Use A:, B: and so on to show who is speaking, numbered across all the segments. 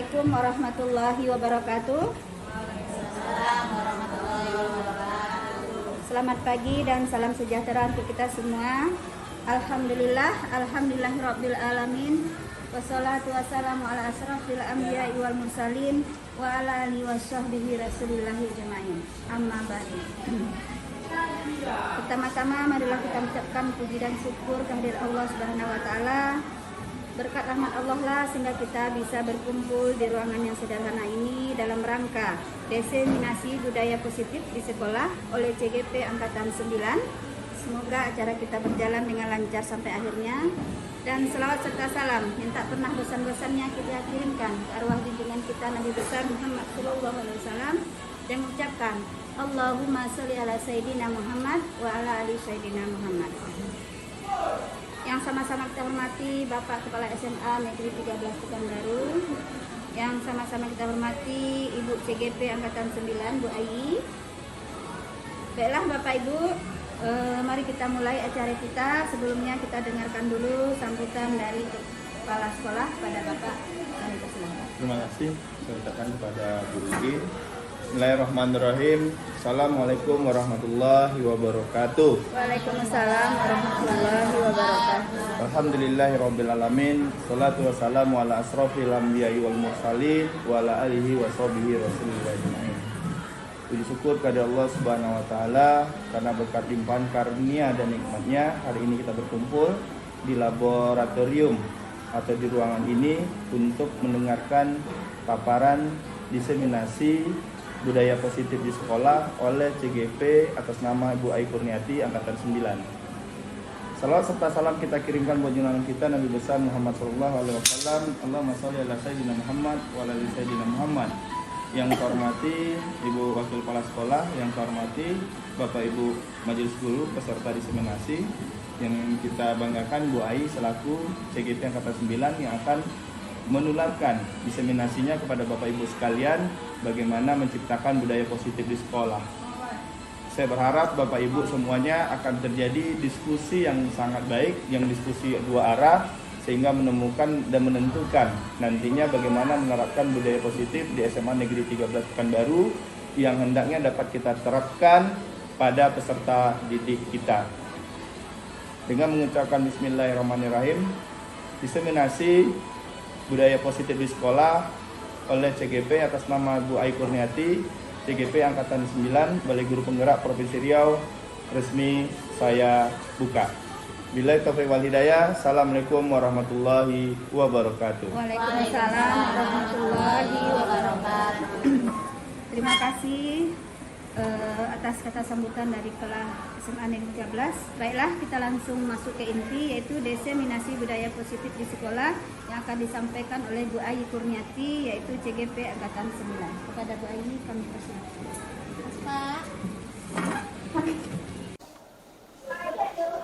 A: Assalamualaikum warahmatullahi wabarakatuh. Selamat pagi dan salam sejahtera untuk kita semua. Alhamdulillahirabbil alamin. Wassalatu wassalamu ala asrafil anbiya'i wal mursalin wa ala alihi washabbihi rasulillahi ajmain. Amma ba'du. Pertama-tama marilah kita mengucapkan puji dan syukur kehadirat Allah Subhanahu wa taala. Berkat rahmat Allah lah sehingga kita bisa berkumpul di ruangan yang sederhana ini dalam rangka diseminasi budaya positif di sekolah oleh CGP Angkatan 9. Semoga acara kita berjalan dengan lancar sampai akhirnya. Dan selawat serta salam yang tak pernah bosan-bosannya kita kirimkan ke arwah junjungan kita Nabi besar Muhammad SAW, dan mengucapkan Allahumma sholli ala Sayyidina Muhammad wa ala ali Sayyidina Muhammad. Yang sama-sama kita hormati Bapak Kepala SMA Negeri 13 Pekanbaru, yang sama-sama kita hormati Ibu CGP Angkatan 9 Bu Ayi. Baiklah Bapak Ibu, mari kita mulai acara kita. Sebelumnya kita dengarkan dulu sambutan dari Kepala Sekolah pada Bapak.
B: Terima kasih saya ucapkan kepada Bu Rugi. Bismillahirrahmanirrahim. Assalamualaikum warahmatullahi wabarakatuh.
A: Waalaikumsalam warahmatullahi wabarakatuh.
B: Alhamdulillahirabbil alamin. Shalatu wassalamu ala asrofil anbiya'i wal mursalin wa ala alihi washabihi rasulillah ajmain. Puji syukur kepada Allah Subhanahu wa taala karena berkat limpahan karunia dan nikmatnya hari ini kita berkumpul di laboratorium atau di ruangan ini untuk mendengarkan paparan diseminasi budaya positif di sekolah oleh CGP atas nama Ibu Ai Kurniati Angkatan 9. Salawat serta salam kita kirimkan buat junjungan kita Nabi besar Muhammad SAW. Allahumma sholli ala Sayyidina Muhammad wa ala ali Sayyidina Muhammad. Yang saya hormati Ibu Wakil Kepala Sekolah, yang saya hormati Bapak Ibu Majelis Guru peserta diseminasi, yang kita banggakan Bu Ai selaku CGP Angkatan 9 yang akan menularkan diseminasinya kepada Bapak Ibu sekalian bagaimana menciptakan budaya positif di sekolah. Saya berharap Bapak Ibu semuanya akan terjadi diskusi yang sangat baik, yang diskusi dua arah, sehingga menemukan dan menentukan nantinya bagaimana menerapkan budaya positif di SMA Negeri 13 Pekanbaru yang hendaknya dapat kita terapkan pada peserta didik kita. Dengan mengucapkan Bismillahirrahmanirrahim, diseminasi budaya positif di sekolah oleh CGP atas nama Bu Ai Kurniati, CGP Angkatan 9, Balai Guru Penggerak Provinsi Riau, resmi saya buka. Billahi taufiq wal hidayah. Assalamualaikum warahmatullahi wabarakatuh.
A: Waalaikumsalam warahmatullahi wabarakatuh. Terima kasih atas kata sambutan dari Kepala SMA Negeri 13. Baiklah, kita langsung masuk ke inti, yaitu diseminasi budaya positif di sekolah yang akan disampaikan oleh Bu Ai Kurniati, yaitu CGP Angkatan 9. Kepada Bu Ai kami persilakan.
C: Pak.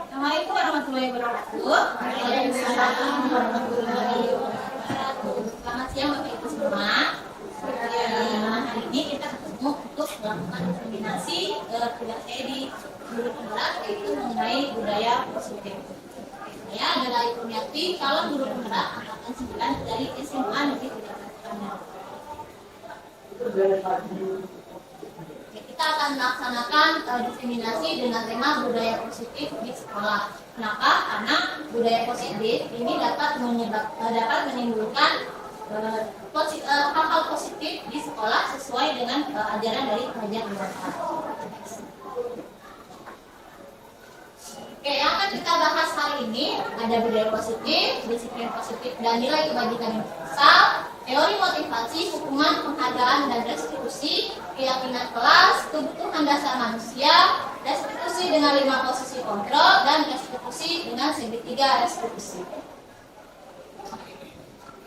C: Assalamualaikum warahmatullahi wabarakatuh. Waalaikumsalam warahmatullahi wabarakatuh. Selamat siang Bapak Ibu semua. Hari ini kita ketemu untuk melakukan diseminasi tugas saya di Guru Penggerak, yaitu mengenai budaya positif. Saya adalah Ai Kurniati, calon Guru Penggerak Angkatan 9 dari SMA Negeri 13 Pekanbaru. Kita akan melaksanakan diseminasi dengan tema budaya positif di sekolah. Kenapa? Karena budaya positif ini dapat menimbulkan hal-hal positif di sekolah sesuai dengan ajaran dari Kerajaan Dewasa. Oke, yang akan kita bahas hari ini ada budaya positif, disiplin positif, dan nilai kebajikan universal, teori motivasi, hukuman, penghargaan, dan restitusi, keyakinan kelas, kebutuhan dasar manusia, restitusi dengan 5 posisi kontrol, dan restitusi dengan segitiga restitusi.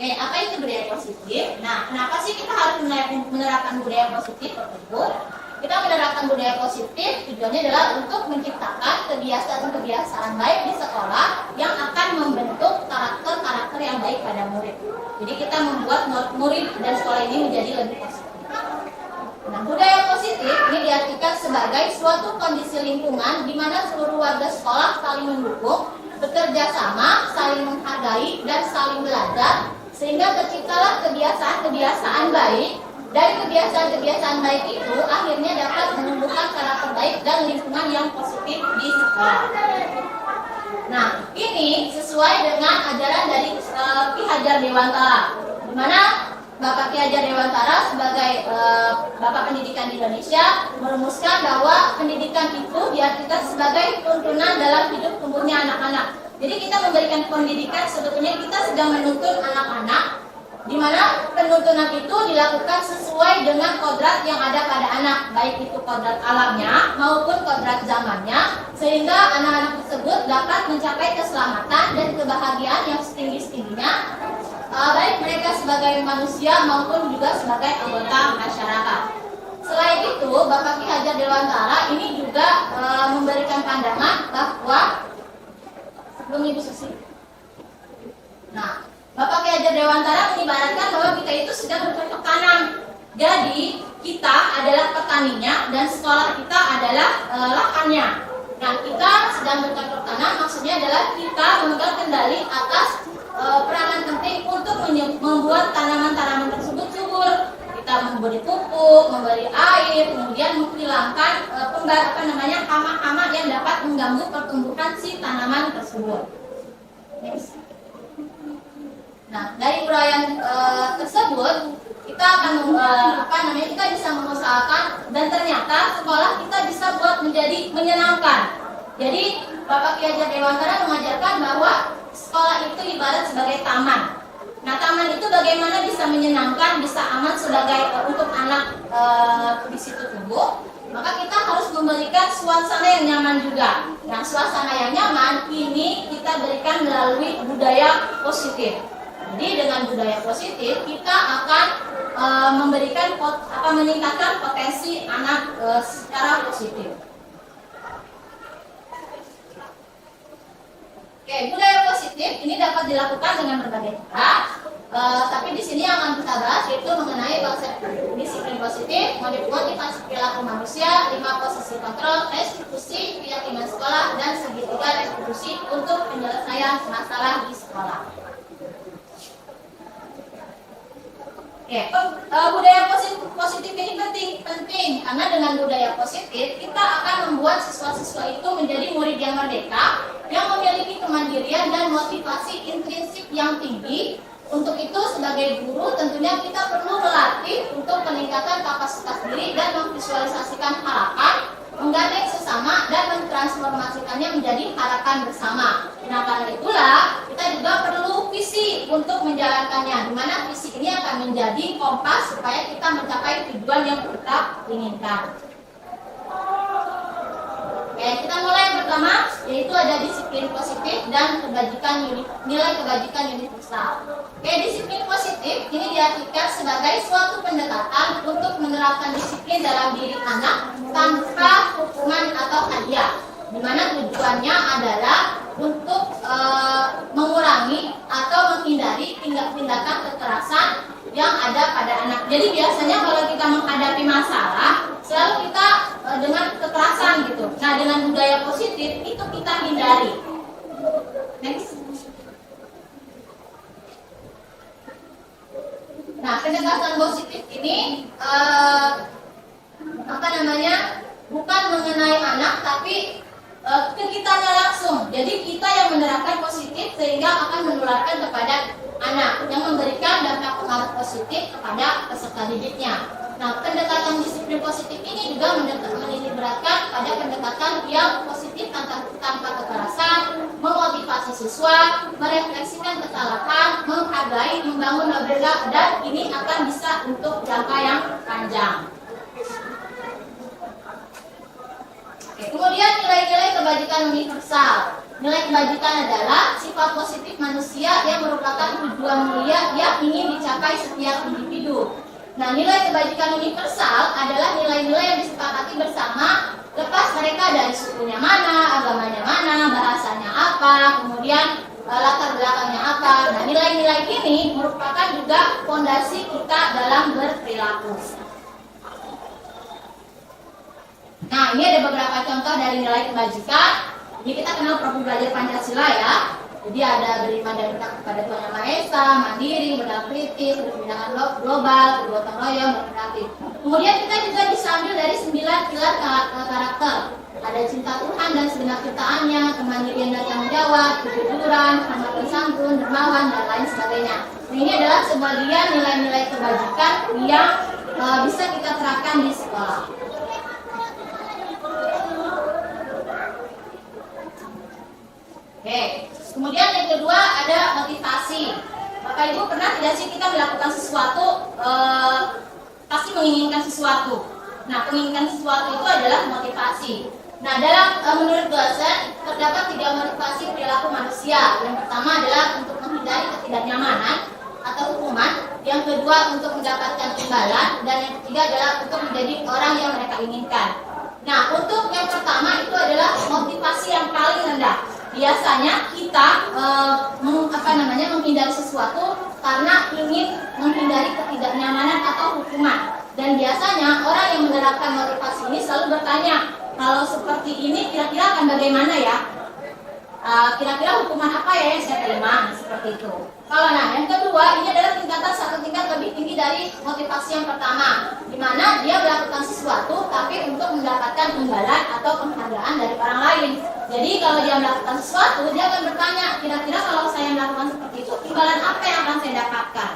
C: Oke, apa itu budaya positif? Nah, kenapa sih kita harus menerapkan budaya positif tersebut? Kita menerapkan budaya positif tujuannya adalah untuk menciptakan kebiasaan-kebiasaan baik di sekolah yang akan membentuk karakter-karakter yang baik pada murid. Jadi kita membuat murid dan sekolah ini menjadi lebih positif. Nah, budaya positif ini diartikan sebagai suatu kondisi lingkungan di mana seluruh warga sekolah saling mendukung, bekerja sama, saling menghargai, dan saling belajar, sehingga terciptalah kebiasaan-kebiasaan kebiasaan baik. Dari kebiasaan-kebiasaan baik itu akhirnya dapat menumbuhkan karakter baik dan lingkungan yang positif di sekolah. Nah, ini sesuai dengan ajaran dari Ki Hajar Dewantara, di mana Bapak Ki Hajar Dewantara sebagai Bapak Pendidikan di Indonesia merumuskan bahwa pendidikan itu diartikan sebagai tuntunan dalam hidup tumbuhnya anak-anak. Jadi kita memberikan pendidikan sebetulnya kita sedang menuntun anak-anak, di mana penuntunan itu dilakukan sesuai dengan kodrat yang ada pada anak, baik itu kodrat alamnya maupun kodrat zamannya, sehingga anak-anak tersebut dapat mencapai keselamatan dan kebahagiaan yang setinggi-tingginya, baik mereka sebagai manusia maupun juga sebagai anggota masyarakat. Selain itu, Bapak Ki Hajar Dewantara ini juga memberikan pandangan bahwa sebelum Ibu Susi. Nah, Bapak Ki Hajar Dewantara mengibaratkan bahwa kita itu sedang bercocok tanam. Jadi kita adalah petaninya dan sekolah kita adalah lahannya. Nah, kita sedang bercocok tanam maksudnya adalah kita memegang kendali atas peranan penting untuk membuat tanaman-tanaman tersebut subur. Kita memberi pupuk, memberi air, kemudian menghilangkan hama-hama yang dapat mengganggu pertumbuhan si tanaman tersebut. Next. Nah, dari uraian tersebut kita akan kita bisa mengusahakan dan ternyata sekolah kita bisa buat menjadi menyenangkan. Jadi Bapak Ki Hajar Dewantara mengajarkan bahwa sekolah itu ibarat sebagai taman. Nah, taman itu bagaimana bisa menyenangkan, bisa aman sebagai untuk anak di situ tumbuh. Maka kita harus memberikan suasana yang nyaman juga. Nah, suasana yang nyaman ini kita berikan melalui budaya positif. Jadi dengan budaya positif kita akan meningkatkan potensi anak secara positif. Oke, budaya positif ini dapat dilakukan dengan berbagai cara. Tapi di sini yang akan kita bahas yaitu mengenai konsep disiplin positif, motivasi perilaku manusia, 5 posisi kontrol, restitusi, keyakinan sekolah, dan segitiga restitusi untuk penyelesaian masalah di sekolah. Oke, budaya positif ini penting karena dengan budaya positif kita akan membuat siswa-siswa itu menjadi murid yang merdeka, yang memiliki kemandirian dan motivasi intrinsik yang tinggi. Untuk itu sebagai guru tentunya kita perlu melatih untuk peningkatan kapasitas diri dan memvisualisasikan harapan, menggandeng sesama dan mentransformasikannya menjadi harapan bersama. Nah, karena itulah kita juga perlu visi untuk menjalankannya, di mana visi ini akan menjadi kompas supaya kita mencapai tujuan yang kita inginkan. Oke, kita mulai yang pertama yaitu ada disiplin positif dan nilai kebajikan universal. Oke, disiplin positif ini diartikan sebagai suatu pendekatan untuk menerapkan disiplin dalam diri anak tanpa hukuman atau hadiah, di mana tujuannya adalah untuk mengurangi atau menghindari tindakan kekerasan yang ada pada anak. Jadi biasanya kalau kita menghadapi masalah selalu kita dengan kekerasan gitu. Nah, dengan budaya positif itu kita hindari. Next. Nah, pendekatan positif ini bukan mengenai anak tapi ke kitanya langsung. Jadi kita yang menerapkan positif sehingga akan menularkan kepada anak yang memberikan dampak pengaruh positif kepada peserta didiknya. Nah, pendekatan disiplin positif ini juga menitikberatkan pada pendekatan yang positif tanpa kekerasan, memotivasi siswa, merefleksikan kesalahan, menghargai, membangun lembaga, dan ini akan bisa untuk jangka yang panjang. Oke, kemudian nilai-nilai kebajikan universal. Nilai kebajikan adalah sifat positif manusia yang merupakan tujuan mulia yang ingin dicapai setiap individu. Nah, nilai kebajikan universal adalah nilai-nilai yang disepakati bersama, lepas mereka dari sukunya mana, agamanya mana, bahasanya apa, kemudian latar belakangnya apa. Nah, nilai-nilai ini merupakan juga fondasi kita dalam berperilaku. Nah, ini ada beberapa contoh dari nilai kebajikan. Ini kita kenal Prabu Belajar Pancasila ya. Jadi ada beriman dan bertakwa kepada Tuhan Yang Maha Esa, mandiri, berdamai kritis, berpindahan global, bergotong royong, berkreatif. Kemudian kita juga bisa ambil dari 9 pilar karakter. Ada cinta Tuhan dan segenap ciptaannya, kemandirian dan tanggung jawab, kejujuran, hormat dan santun, dermawan, dan lain sebagainya. Nah, ini adalah sebagian nilai-nilai kebajikan yang bisa kita terapkan di sekolah. Oke, kemudian yang kedua ada motivasi. Bapak Ibu pernah tidak sih kita melakukan sesuatu pasti menginginkan sesuatu. Nah, menginginkan sesuatu itu adalah motivasi. Nah, menurut dosen terdapat 3 motivasi perilaku manusia. Yang pertama adalah untuk menghindari ketidaknyamanan atau hukuman. Yang kedua untuk mendapatkan imbalan, dan yang ketiga adalah untuk menjadi orang yang mereka inginkan. Nah, untuk yang pertama itu adalah motivasi yang paling rendah. Biasanya kita menghindari sesuatu karena ingin menghindari ketidaknyamanan atau hukuman. Dan biasanya orang yang menerapkan motivasi ini selalu bertanya, kalau seperti ini kira-kira akan bagaimana ya? Kira-kira hukuman apa ya yang saya terima? Seperti itu. Yang kedua, ini adalah satu tingkat lebih tinggi dari motivasi yang pertama, di mana dia melakukan sesuatu tapi untuk mendapatkan imbalan atau penghargaan dari orang lain. Jadi kalau dia melakukan sesuatu, dia akan bertanya, kira-kira kalau saya melakukan seperti itu, imbalan apa yang akan saya dapatkan?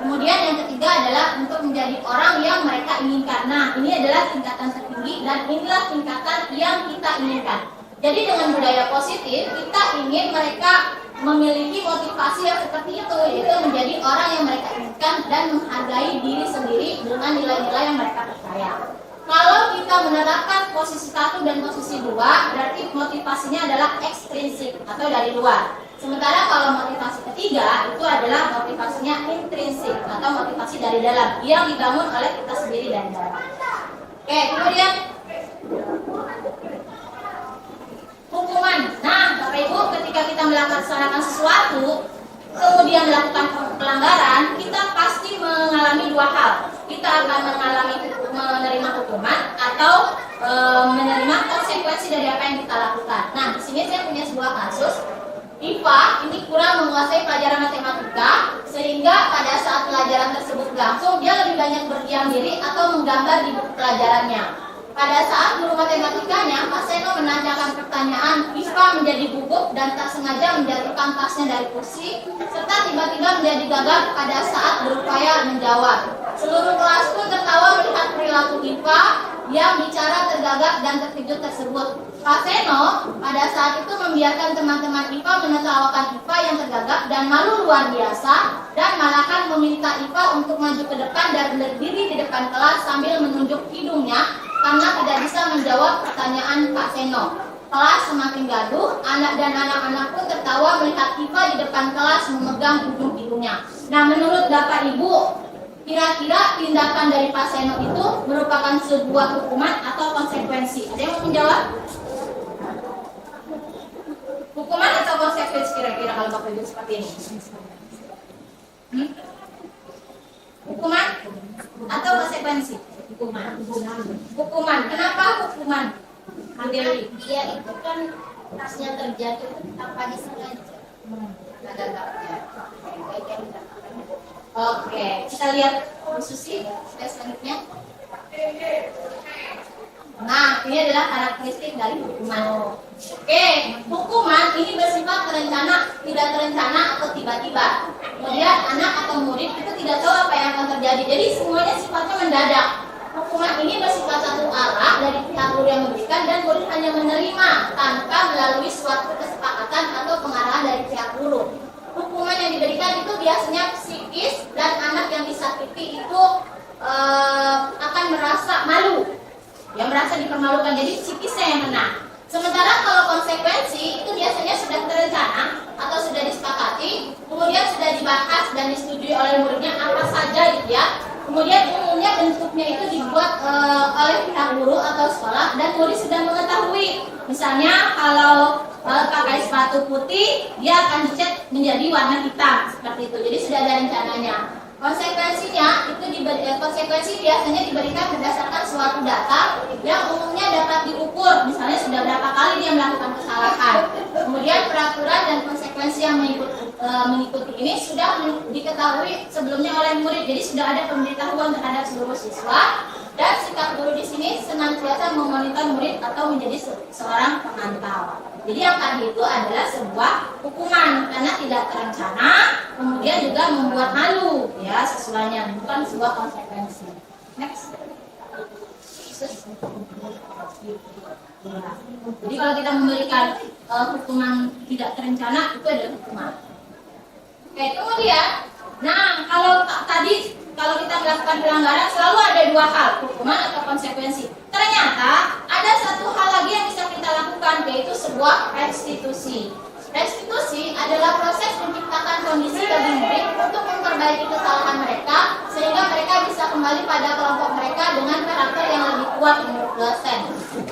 C: Kemudian yang ketiga adalah untuk menjadi orang yang mereka inginkan. Nah, ini adalah tingkatan tertinggi dan inilah tingkatan yang kita inginkan. Jadi dengan budaya positif, kita ingin mereka memiliki motivasi yang seperti itu, yaitu menjadi orang yang mereka inginkan dan menghargai diri sendiri dengan nilai-nilai yang mereka percaya. Kalau kita menerapkan posisi 1 dan posisi 2, berarti motivasinya adalah ekstrinsik atau dari luar. Sementara kalau motivasi ketiga itu adalah motivasinya intrinsik atau motivasi dari dalam yang dibangun oleh kita sendiri dari dalam. Oke, kemudian hukuman. Nah, Bapak Ibu, ketika kita melaksanakan sesuatu, kemudian melakukan pelanggaran, kita pasti mengalami 2 hal. Kita akan menerima hukuman atau menerima konsekuensi dari apa yang kita lakukan. Nah, di sini saya punya sebuah kasus. IPA ini kurang menguasai pelajaran matematika, sehingga pada saat pelajaran tersebut berlangsung, dia lebih banyak berdiam diri atau menggambar di buku pelajarannya. Pada saat guru matematikanya, Pak Seno menanyakan pertanyaan, IPA menjadi gugup dan tak sengaja menjatuhkan tasnya dari kursi, serta tiba-tiba menjadi gagap pada saat berupaya menjawab. Seluruh kelas pun tertawa melihat perilaku IPA yang bicara tergagap dan terkejut tersebut. Pak Seno pada saat itu membiarkan teman-teman IPA menertawakan IPA yang tergagap dan malu luar biasa, dan malahan meminta IPA untuk maju ke depan dan berdiri di depan kelas sambil menunjuk hidungnya karena tidak bisa menjawab pertanyaan Pak Seno. Kelas semakin gaduh, anak dan anak-anak pun tertawa melihat IPA di depan kelas memegang ujung hidungnya. Nah, menurut Bapak Ibu, kira-kira tindakan dari Pak Seno itu merupakan sebuah hukuman atau konsekuensi? Ada yang mau menjawab? Hukuman atau konsekuensi kira-kira kalau Bapak Ibu seperti ini? Hukuman atau konsekuensi? Hukuman. Kenapa hukuman?
D: Dia itu kan tasnya terjatuh tanpa disengaja.
C: Oke, kita lihat Bu Susi selanjutnya. Nah, ini adalah karakteristik dari hukuman. Oke, hukuman ini bersifat terencana, tidak terencana atau tiba-tiba. Kemudian anak atau murid itu tidak tahu apa yang akan terjadi. Jadi semuanya sifatnya mendadak. Hukuman ini bersifat satu arah dari pihak guru yang memberikan, dan murid hanya menerima tanpa melalui suatu kesepakatan atau pengarahan dari pihak guru. Hukuman yang diberikan itu biasanya psikis, dan anak yang disakiti itu akan merasa malu, yang merasa dipermalukan. Jadi psikisnya yang kena. Sementara kalau konsekuensi itu biasanya sudah terencana atau sudah disepakati, kemudian sudah dibahas dan disetujui oleh muridnya apa saja gitu ya. Kemudian umumnya bentuknya itu dibuat oleh pihak guru atau sekolah, dan murid sudah mengetahui. Misalnya kalau pakai sepatu putih, dia akan dicat menjadi warna hitam seperti itu. Jadi sudah ada rencananya. Konsekuensinya itu konsekuensi biasanya diberikan berdasarkan suatu data yang umumnya dapat diukur, misalnya sudah berapa kali dia melakukan kesalahan. Kemudian peraturan dan konsekuensi yang mengikuti ini sudah diketahui sebelumnya oleh murid, jadi sudah ada pemberitahuan terhadap seluruh siswa. Dan sikap guru di sini senantiasa memonitor murid atau menjadi seorang pemantau. Jadi yang tadi itu adalah sebuah hukuman karena tidak terencana, kemudian juga membuat malu, ya sesuanya, bukan sebuah konsekuensi. Next. Jadi kalau kita memberikan hukuman tidak terencana, itu adalah hukuman. Oke, kemudian, nah kalau kita melakukan pelanggaran selalu ada dua hal, hukuman atau konsekuensi. Ternyata ada satu hal lagi yang bisa kita lakukan, yaitu sebuah restitusi. Restitusi adalah proses menciptakan kondisi bagi murid untuk memperbaiki kesalahan mereka sehingga mereka bisa kembali pada kelompok mereka dengan karakter yang lebih kuat menurut dosen.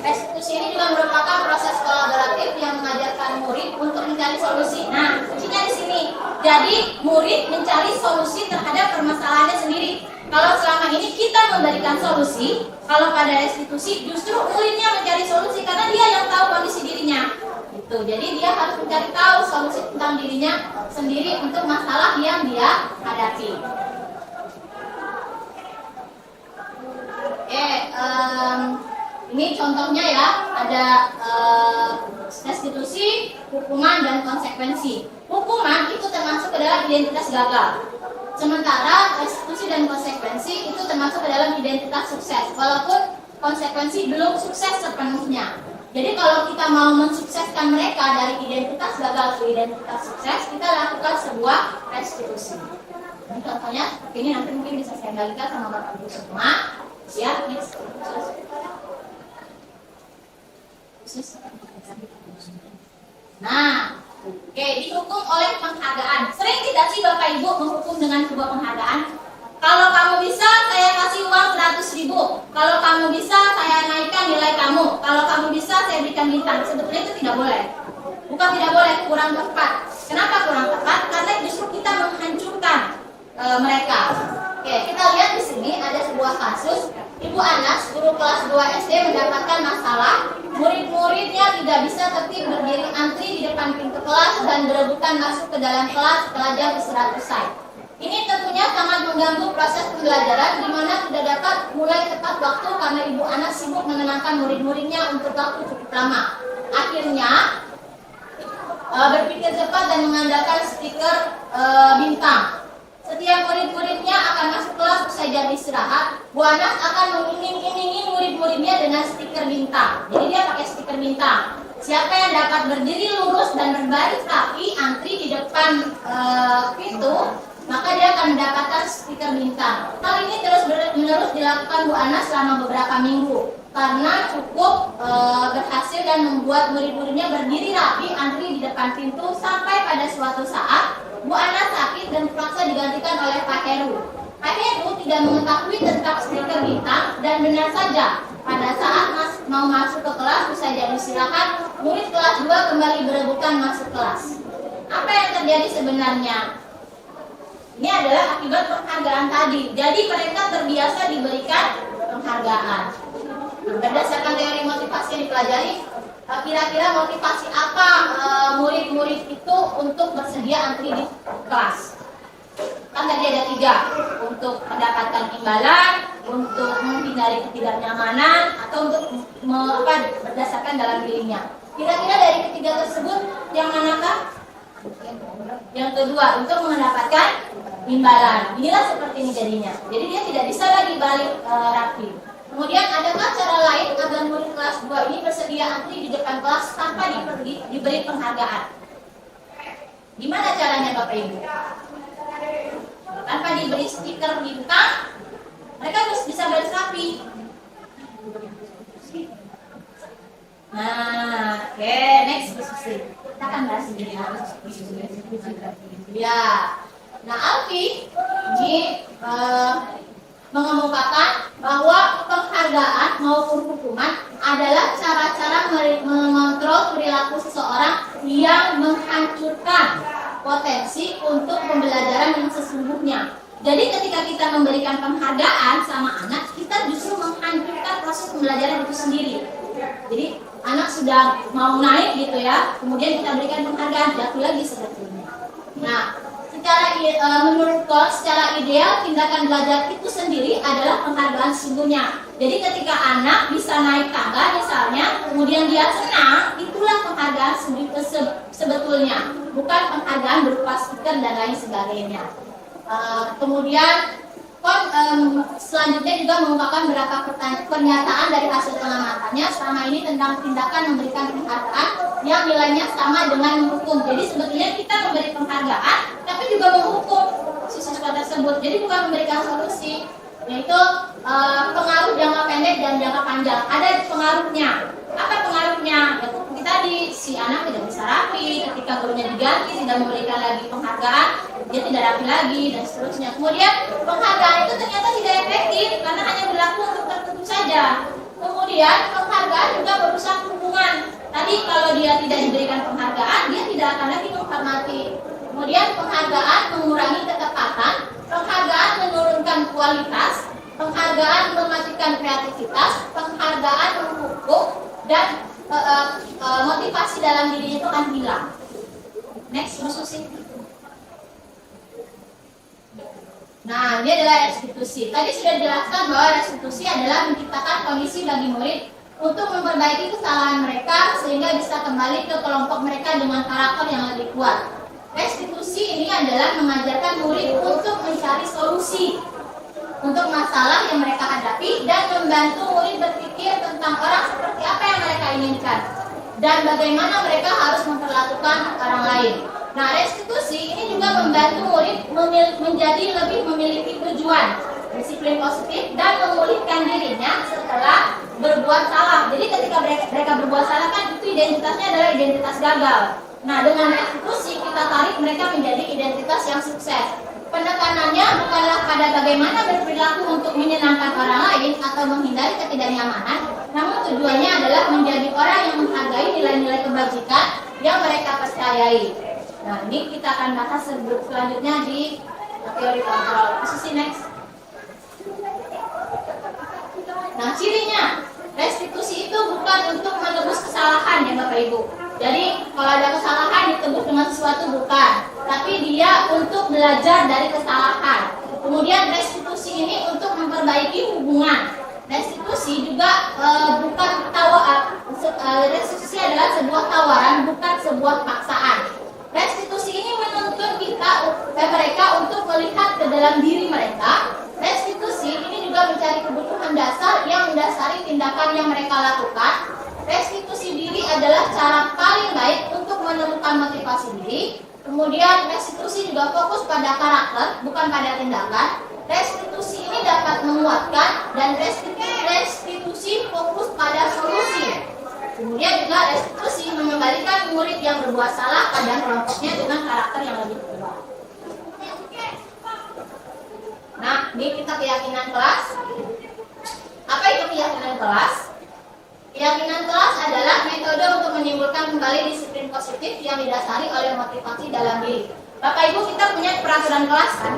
C: Restitusi ini juga merupakan proses kolaboratif yang mengajarkan murid untuk mencari solusi. Nah, kuncinya di sini. Jadi, murid mencari solusi terhadap permasalahannya sendiri. Kalau selama ini kita memberikan solusi, kalau pada restitusi justru muridnya mencari solusi karena dia yang tahu kondisi dirinya. Gitu. Jadi dia harus mencari tahu solusi tentang dirinya sendiri untuk masalah yang dia hadapi. Ini contohnya ya, ada restitusi, hukuman, dan konsekuensi. Hukuman itu termasuk ke dalam identitas gagal. Sementara restitusi dan konsekuensi itu termasuk ke dalam identitas sukses. Walaupun konsekuensi belum sukses sepenuhnya. Jadi kalau kita mau mensukseskan mereka dari identitas gagal ke identitas sukses, kita lakukan sebuah restitusi. Ini contohnya seperti ini, nanti mungkin bisa saya bagikan sama Bapak Ibu semua. Ya, next. Nah, oke, dihukum oleh penghargaan. Sering tidak sih Bapak Ibu menghukum dengan sebuah penghargaan? Kalau kamu bisa, saya kasih uang 100.000. Kalau kamu bisa, saya naikkan nilai kamu. Kalau kamu bisa, saya berikan bintang. Sebetulnya itu tidak boleh. Bukan tidak boleh, kurang tepat. Kenapa kurang tepat? Karena justru kita menghancurkan mereka. Oke, kita lihat di sini ada sebuah kasus. Ibu Anas, guru kelas 2 SD mendapatkan masalah. Murid-muridnya tidak bisa tertib berdiri antri di depan pintu kelas dan berebutan masuk ke dalam kelas setelah jam istirahat usai. Ini tentunya sangat mengganggu proses pembelajaran di mana tidak dapat mulai tepat waktu karena Ibu Anas sibuk menenangkan murid-muridnya untuk waktu cukup lama. Akhirnya berpikir cepat dan mengandalkan stiker bintang. Setiap murid-muridnya akan masuk kelas usai jam istirahat, Bu Anas akan mengiming-imingi murid-muridnya dengan stiker bintang. Jadi dia pakai stiker bintang. Siapa yang dapat berdiri lurus dan berbaris rapi antri di depan pintu, maka dia akan mendapatkan stiker bintang. Hal ini terus-menerus dilakukan Bu Anas selama beberapa minggu karena cukup berhasil dan membuat murid-muridnya berdiri rapi antri di depan pintu sampai pada suatu saat Bu Anas sakit dan terpaksa digantikan oleh Pak Heru. Pak Heru tidak mengetahui tentang stiker bintang dan benar saja pada saat mau masuk ke kelas usai jam istirahat, murid kelas 2 kembali berebutan masuk kelas. Apa yang terjadi sebenarnya? Ini adalah akibat penghargaan tadi. Jadi mereka terbiasa diberikan penghargaan. Berdasarkan teori motivasi yang dipelajari, kira-kira motivasi apa murid-murid itu untuk bersedia antri di kelas? Kan tadi ada 3, untuk mendapatkan imbalan, untuk menghindari ketidaknyamanan, atau untuk berdasarkan dalam dirinya. Kira-kira dari ketiga tersebut yang manakah? Yang kedua, untuk mendapatkan imbalan. Inilah seperti ini jadinya. Jadi dia tidak bisa lagi balik rapi. Kemudian adakah cara lain agar murid kelas 2 ini bersedia antri di depan kelas tanpa diberi penghargaan? Gimana caranya Bapak Ibu? Tanpa diberi stiker bintang, mereka bisa baris rapi. Nah, oke, next diskusi. Kita akan bahas ini ya. Nah, Alfi ini mengemukakan bahwa penghargaan maupun hukuman adalah cara-cara mengontrol perilaku seseorang yang menghancurkan potensi untuk pembelajaran yang sesungguhnya. Jadi ketika kita memberikan penghargaan sama anak, kita justru menghancurkan proses pembelajaran itu sendiri. Jadi anak sudah mau naik gitu ya, kemudian kita berikan penghargaan, jatuh lagi sebetulnya. Nah, menurut Kohn, secara ideal tindakan belajar itu sendiri adalah penghargaan sesungguhnya. Jadi ketika anak bisa naik tangga misalnya, kemudian dia senang, itulah penghargaan sebetulnya, bukan penghargaan berupa stiker dan lain sebagainya. Kemudian Kohn selanjutnya juga mengungkapkan beberapa pernyataan dari hasil pengamatannya selama ini tentang tindakan memberikan penghargaan yang nilainya sama dengan menghukum. Jadi sebetulnya kita memberi penghargaan tapi juga menghukum si siswa tersebut. Jadi bukan memberikan solusi, yaitu pengaruh jangka pendek dan jangka panjang. Ada pengaruhnya. Apa pengaruhnya? Ya, seperti tadi, si anak tidak bisa rapi, ketika gurunya diganti tidak memberikan lagi penghargaan, dia tidak rapi lagi dan seterusnya. Kemudian penghargaan itu ternyata tidak efektif karena hanya berlaku untuk tertentu saja. Kemudian penghargaan juga merusak hubungan. Tadi kalau dia tidak diberikan penghargaan, dia tidak akan lagi menghormati. Kemudian penghargaan mengurangi ketepatan, penghargaan menurunkan kualitas, penghargaan mematikan kreativitas, penghargaan menghukum, dan motivasi dalam diri itu akan hilang. Next, Bu Susi. Nah, ini adalah restitusi. Tadi sudah dijelaskan bahwa restitusi adalah menciptakan kondisi bagi murid untuk memperbaiki kesalahan mereka sehingga bisa kembali ke kelompok mereka dengan karakter yang lebih kuat. Restitusi ini adalah mengajarkan murid untuk mencari solusi untuk masalah yang mereka hadapi dan membantu murid berpikir tentang orang seperti apa yang mereka inginkan dan bagaimana mereka harus memperlakukan orang lain. Nah, restitusi ini juga membantu murid menjadi lebih memiliki tujuan, disiplin positif, dan memulihkan dirinya setelah berbuat salah. Jadi ketika mereka berbuat salah kan itu identitasnya adalah identitas gagal. Nah, dengan restitusi kita tarik mereka menjadi identitas yang sukses. Penekanannya bukanlah pada bagaimana berperilaku untuk menyenangkan orang lain atau menghindari ketidaknyamanan, namun tujuannya adalah menjadi orang yang menghargai nilai-nilai kebajikan yang mereka percayai. Nah, ini kita akan bahas selanjutnya di teori kontrol. Posisi next. Nah, cirinya restitusi itu bukan untuk menebus kesalahan ya Bapak Ibu. Jadi kalau ada kesalahan ditebus dengan sesuatu bukan, tapi dia untuk belajar dari kesalahan. Kemudian restitusi ini untuk memperbaiki hubungan. Restitusi juga bukan restitusi adalah sebuah tawaran, bukan sebuah paksaan. Restitusi ini menuntun mereka untuk melihat ke dalam diri mereka. Restitusi ini juga mencari kebutuhan dasar yang mendasari tindakan yang mereka lakukan. Restitusi diri adalah cara paling baik untuk menemukan motivasi diri. Kemudian restitusi juga fokus pada karakter, bukan pada tindakan. Restitusi ini dapat menguatkan dan restitusi fokus pada solusi. Kemudian juga restitusi mengembalikan murid yang berbuat salah pada kelompoknya dengan karakter yang lebih kuat. Nah, ini kita keyakinan kelas. Apa itu keyakinan kelas? Keyakinan kelas adalah metode untuk menimbulkan kembali disiplin positif yang didasari oleh motivasi dalam diri. Bapak Ibu, kita punya peraturan kelas kan?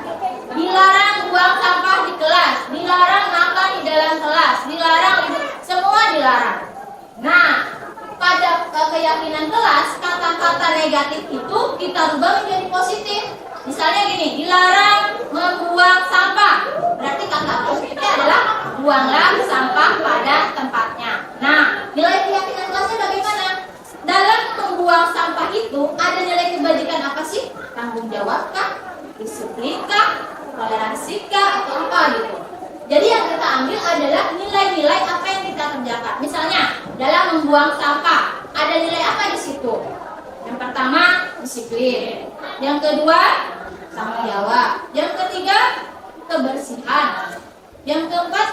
C: Dilarang buang sampah di kelas, dilarang makan di dalam kelas, dilarang semua dilarang. Nah, pada keyakinan kelas, kata-kata negatif itu kita rubah menjadi positif. Misalnya gini, dilarang membuang sampah. Berarti kata positifnya adalah buanglah sampah pada tempatnya. Nah, nilai keyakinan kelasnya bagaimana? Dalam membuang sampah itu ada nilai kebajikan apa sih? Tanggung jawabkah? Disiplinkah? Toleransikah? Atau apa gitu? Jadi yang kita ambil adalah nilai-nilai apa yang kita kerjakan. Misalnya, dalam membuang sampah ada nilai apa di situ? Yang pertama, disiplin. Yang kedua, tanggung jawab. Yang ketiga, kebersihan. Yang keempat,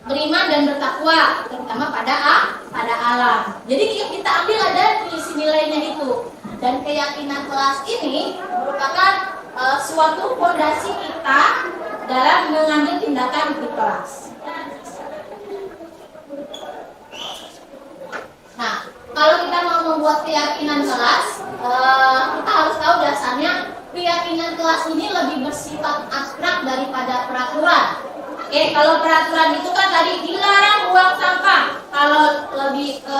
C: beriman dan bertakwa, terutama pada alam. Jadi kita ambil ada isi nilainya itu. Dan keyakinan kelas ini merupakan suatu fondasi kita dalam mengambil tindakan di kelas. Nah, kalau kita mau membuat keyakinan kelas, kita harus tahu dasarnya keyakinan kelas ini lebih bersifat Oke, kalau peraturan itu kan tadi dilarang buang sampah. Kalau lebih ke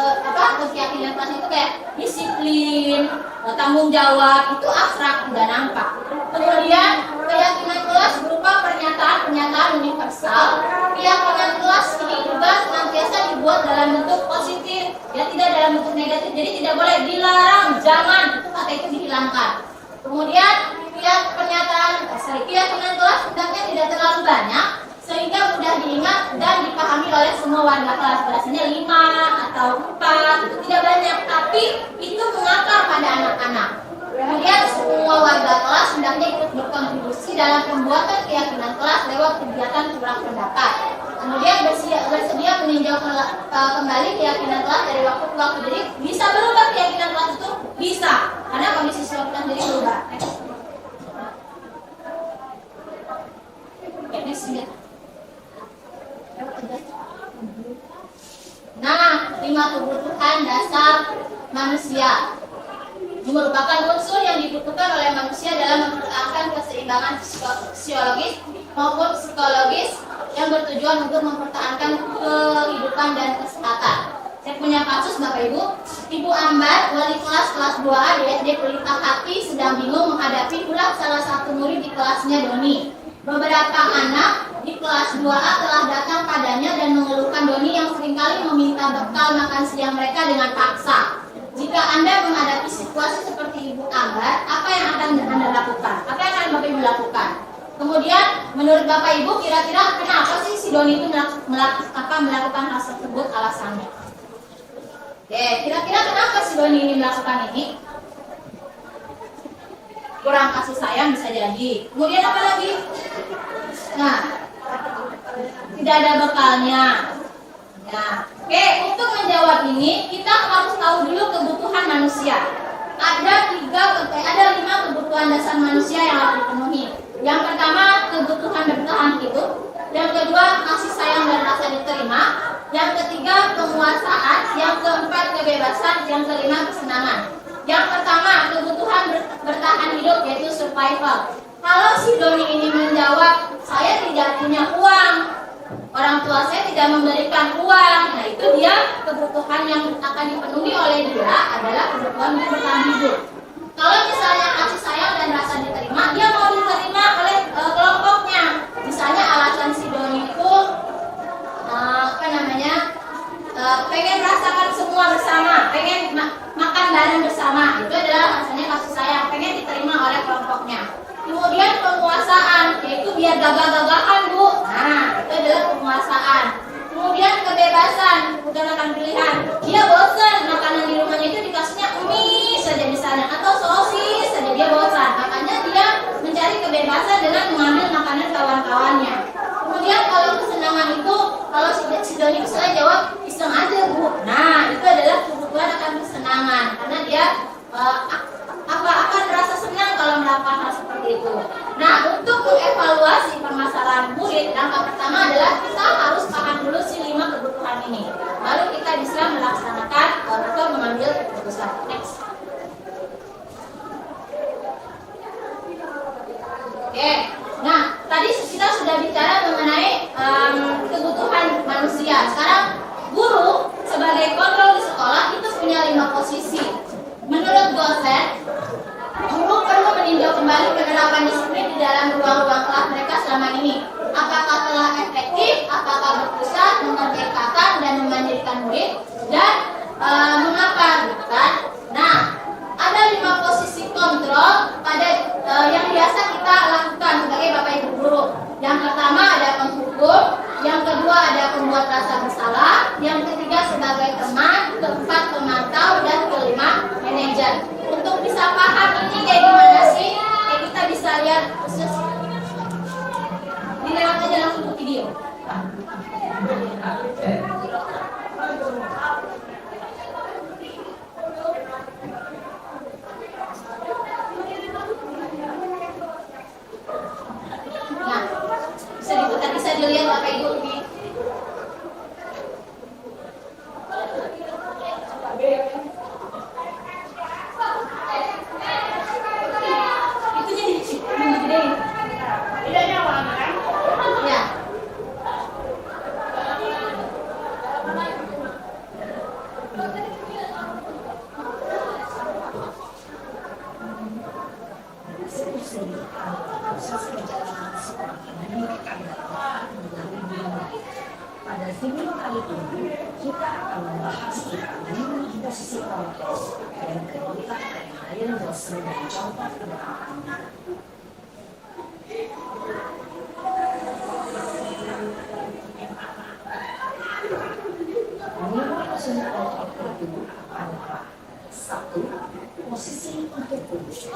C: keyakinan kelas itu kayak disiplin, tanggung jawab, itu abstrak, tidak nampak. Kemudian keyakinan kelas berupa pernyataan-pernyataan universal. Keyakinan kelas ini juga senantiasa dibuat dalam bentuk positif, ya tidak dalam bentuk negatif. Jadi tidak boleh dilarang, jangan, itu kata itu dihilangkan. Kemudian keyakinan kelas hendaknya tidak terlalu banyak sehingga mudah diingat dan dipahami oleh semua warga kelas. Biasanya 5 atau 4, itu tidak banyak, tapi itu mengakar pada anak-anak. Kemudian semua warga kelas hendaknya ikut berkontribusi dalam pembuatan keyakinan kelas lewat kegiatan curah pendapat. Kemudian bersedia meninjau kembali keyakinan kelas dari waktu ke waktu. Jadi bisa berubah keyakinan kelas itu, bisa, karena kondisi siswa kita sendiri berubah. Nah, 5 kebutuhan dasar manusia merupakan unsur yang dibutuhkan oleh manusia dalam mempertahankan keseimbangan fisiologis maupun psikologis yang bertujuan untuk mempertahankan kehidupan dan kesehatan. Saya punya kasus Bapak Ibu. Ibu Ambar, wali kelas 2A di SD Pelita Hati, sedang bingung menghadapi ulah salah satu murid di kelasnya Doni. Beberapa anak di kelas 2A telah datang padanya dan mengeluhkan Doni yang seringkali meminta bekal makan siang mereka dengan paksa. Jika Anda menghadapi situasi seperti Ibu Ambar, apa yang akan Anda lakukan? Apa yang akan Bapak Ibu lakukan? Kemudian, menurut Bapak Ibu, kira-kira kenapa sih si Doni itu melakukan hal tersebut, alasannya? Oke, kira-kira kenapa si Doni ini melakukan ini? Kurang kasih sayang bisa jadi. Kemudian apa lagi? Nah, tidak ada bekalnya. Nah, oke, untuk menjawab ini kita harus tahu dulu kebutuhan manusia. Ada 5 kebutuhan dasar manusia yang harus dipenuhi. Yang pertama, kebutuhan bertahan hidup. Yang kedua, kasih sayang dan rasa diterima. Yang ketiga, penguasaan. Yang keempat, kebebasan. Yang kelima, kesenangan. Yang pertama, kebutuhan bertahan hidup, yaitu survival. Kalau si Doni ini menjawab, saya tidak punya uang, orang tua saya tidak memberikan uang, nah itu dia kebutuhan yang akan dipenuhi oleh dia adalah kebutuhan bertahan hidup. Kalau misalnya kasih sayang dan rasa diterima, dia mau diterima oleh kelompoknya. Misalnya alasan si Doni itu pengen merasakan semua bersama, pengen makan bareng bersama, itu adalah rasanya kasih sayang, pengen diterima oleh kelompoknya. Kemudian penguasaan, yaitu biar gagah-gagahan Bu, nah itu adalah penguasaan. Kemudian kebebasan, bukan makan pilihan, dia bosan makanan di rumahnya itu dikasihnya mie saja misalnya, atau sosis saja, dia bosan, makanya dia mencari kebebasan dengan mengambil makanan kawan-kawannya. Kemudian kalau kesenangan itu, kalau si Doni misalnya jawab iseng aja Bu, nah itu adalah kebutuhan akan kesenangan, karena dia akan merasa senang kalau melakukan hal seperti itu. Nah, untuk mengevaluasi permasalahan murid, langkah pertama adalah kita harus paham dulu si 5 kebutuhan ini, baru kita bisa melaksanakan atau mengambil keputusan. Next. Oke. Nah, tadi kita sudah bicara mengenai kebutuhan manusia. Sekarang guru sebagai kontrol di sekolah itu punya 5 posisi. Menurut dosen, guru perlu meninjau kembali penerapan disiplin di dalam ruang-ruang kelas mereka selama ini. Apakah telah efektif, apakah berpusat, memerdekakan dan memandirikan murid, dan mengapa, gitu kan? Nah, ada 5 posisi kontrol pada yang biasa kita lakukan sebagai Bapak Ibu guru. Yang pertama ada penghukum, yang kedua ada pembuat rasa bersalah, yang ketiga sebagai teman, keempat pemantau, dan kelima manajer. Untuk bisa paham ini kayak gimana sih? Kita bisa lihat khusus dilewat aja langsung ke video. Nah, bisa dilihat Bapak Ibu nih. Itu jadi gede. Bedanya warna kan? Ya.
E: video kali ini kita akan membahas tentang posisi kelompok dan kedudukan penilaian dosen dan contoh penerapannya. Menilai dosen kelompok itu adalah 1. Posisi untuk posisi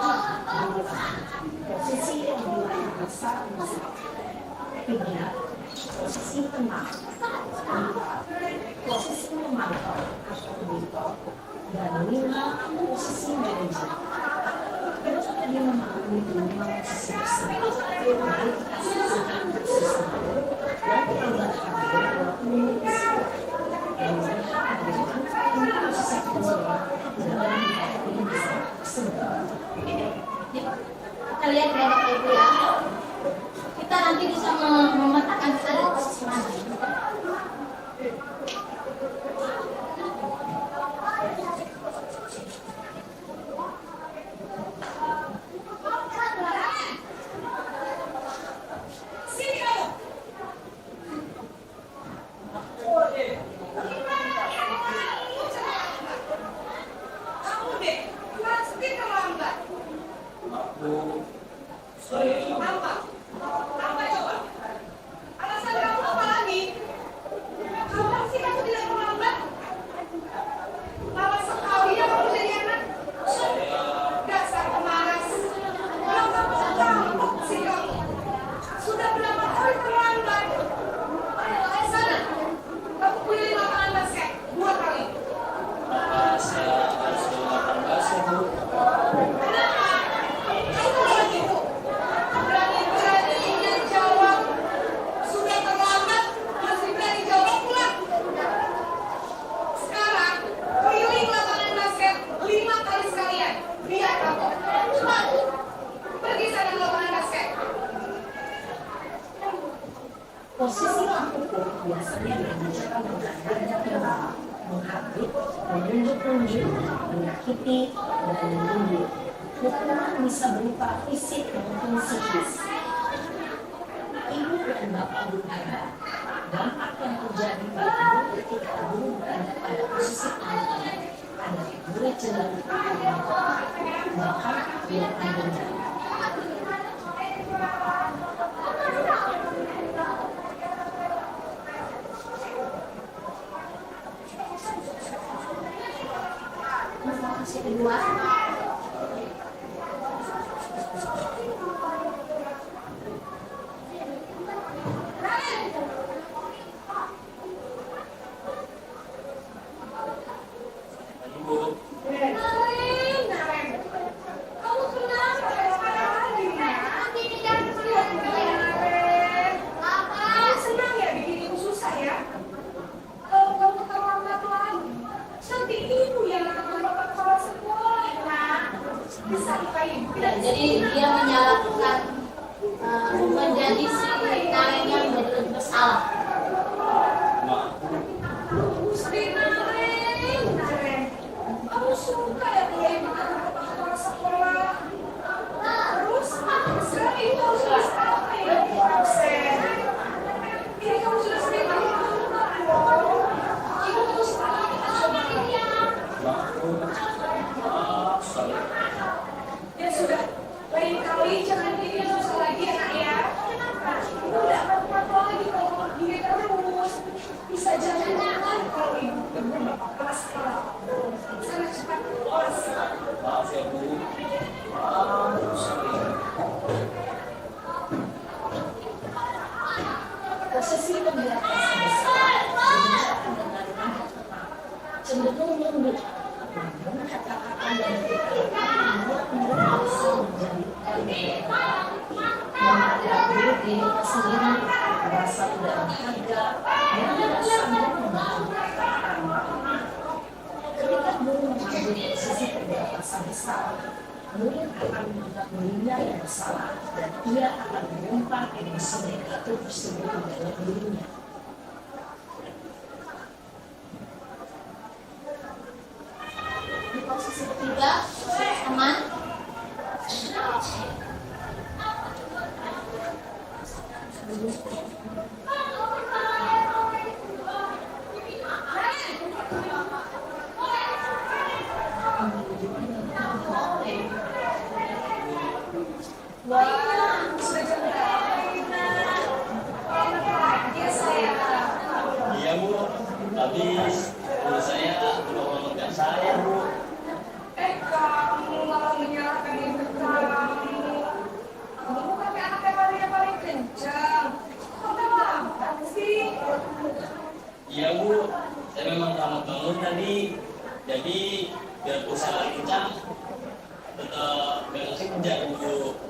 E: yang dilakukan besar 3. Posisi tenang, 4. Posisi memantau atau monitor, dan 5. Posisi manajer. Kita tadi memahami 5 posisi tersebut, mari kita saksikan satu dan kita hadir 20 menit yang melihat bagaimana posisi kedua dalam ini bisa tersebut.
C: Kita lihat ya Bapak Ibu ya. Kita nanti bisa memetakan kita dari posisi mana.
E: Posisi lampu biasanya digunakan menggambarkan tema, menghabis, menunjuk-nunjuk, menyakiti, dan menunjuk. Hukuman bisa berupa fisik maupun psikis. Ibu dan bapak berkata, dampak yang terjadi pada ibu ketika guru berada pada posisi lampu adalah murid cenderung bahkan tidak mendengar.
C: Posisi kedua. Jadi dia menyalahkan menjadi si Naren yang menjadi bersalah.
E: Kamu suka ya dia makan kepala sekolah? Terus sekarang itu kamu sudah apa ya? Ini kamu sudah sering kali ibu terus kita coba ya sudah, lain kali jangan bikin susah lagi ya nak ya. Ibu tidak apa-apa lagi kalau gini terus. Bisa jalan-jalan kalau ibu benar kelas sekolah. Sana cepat kelas.
F: Maaf ya Bu.
E: Posisi pemberantasan sebesar diucapkan dengan nada tepat, cenderung lembut, namun kata-kata dan perkataan membuat murid bisa menjadi memandang diri dirinya sendiri, merasa tidak berharga, dan merasa membutuhkan. Ketika guru mengambil posisi pemberantasan besar, murid akan menganggap dirinya yang bersalah dan ia akan menyimpan emosi negatif tersebut di dalam dirinya.
C: Di posisi ketiga, teman.
F: memang kamu bangun tadi, jadi biar usaha kencang tetap beresin kerja dulu.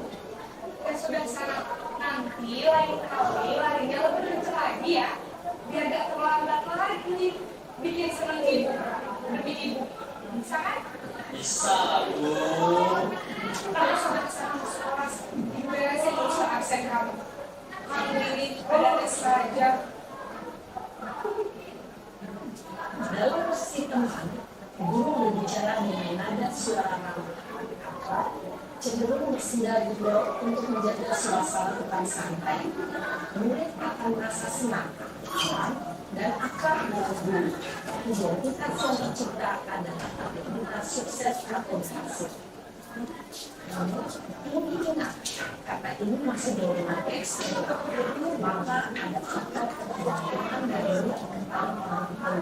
E: Dan sudah sana nanti lain kali larinya lebih kencang lagi ya, biar gak terlambat lagi bikin seneng ibu demi ibu. Bisa kan?
F: Bisa, Bu.
E: Kalau sudah kesana sekolah, ibu beresin urusan absen kamu. Kamu ini ada tes saja.
G: Dalam posisi tenang, guru berbicara dengan nada suara ramah, cenderung bersenda gurau untuk menjaga suasana tetap santai. Murid akan merasa senang, aman, dan akrab dengan guru. Identitas yang tercipta adalah identitas sukses atau berhasil. Namun, ini ingat, karena ini masih dorongan ekstrim, maka ada faktor keberlanjutan dari tentang orang.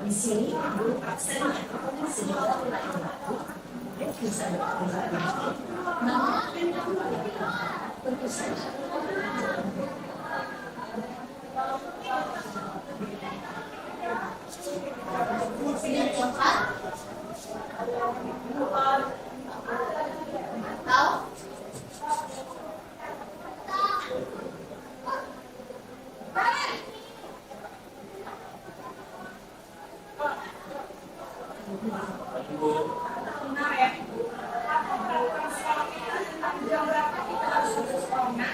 G: Di sini, guru absennya sehingga mulai melakukan bisa berkembang. Namun, tentu saja.
C: Yang keempat, tahu?
F: Bu,
E: Benar ya? Aku melakukan sekolah kita tentang jam berapa kita harus masuk sekolah. Nah,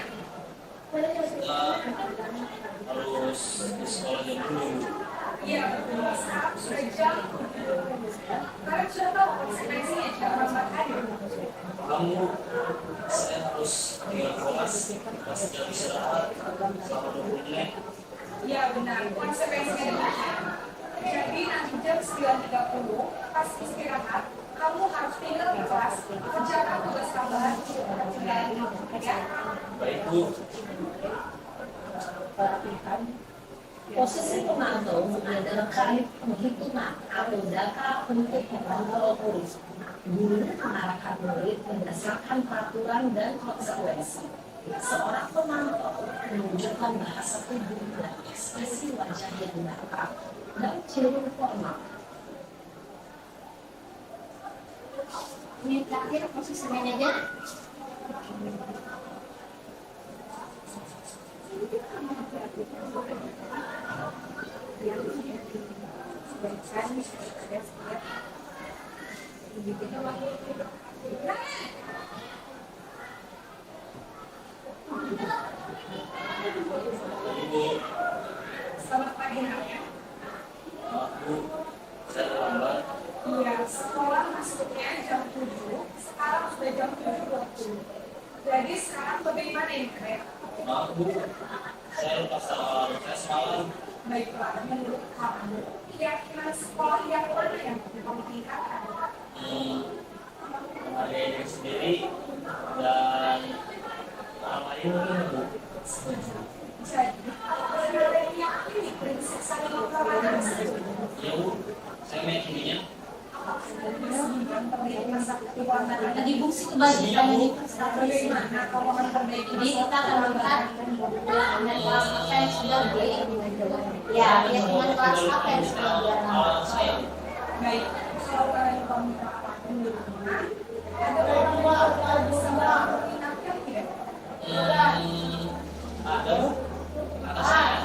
F: kita harus di sekolah jam dulu.
E: iya betul. Sekarang sudah jam. Kalian sudah tahu konsekuensinya jika lambat hari.
F: Kamu, saya harus tinggal kelas, masih jam istirahat selama 20 menit.
E: Iya benar, konsekuensinya demikian. Jadi nanti jam 9.30 pas istirahat, kamu harus tinggal di kelas, kerjakan tugas tambahan. Ya,
F: Baik, Bu.
G: Posisi pemantau adalah kait penghitungan atau data untuk memantau murid. Guru mengarahkan murid berdasarkan peraturan dan konsekuensi. Seorang pemantau menunjukkan bahasa tubuh dan ekspresi wajah yang datar dan cenderung formal.
C: Ini terakhir posisi manajer.
F: Bu,
E: selamat pagi nak ya.
F: maaf Bu, saya terlambat.
E: Iya, sekolah masuknya jam 7, sekarang sudah jam 7.20. Jadi sekarang bagaimana ini kalian?
F: Maaf Bu, saya lupa salah tes malam.
E: Baiklah, menurut kamu, keyakinan sekolah yang mana yang kamu tingkatkan?
F: Ada diri sendiri dan orang lain mungkin Bu.
E: Jadi, kalian yakini prinsip saling menghormati saja.
F: Ya Bu, saya meyakininya.
C: Tadi fungsi kebajikan ini.
E: Bagaimana kalau memperbaiki
C: Jadi kita akan melihat dengan kelas apa yang sudah ya, dengan kelas apa yang sudah
F: Awal saya.
E: baik? Kalau kalian meminta penurunan, ada orang yang bisa mengingatkan tidak?
F: Ada Bu, kata saya.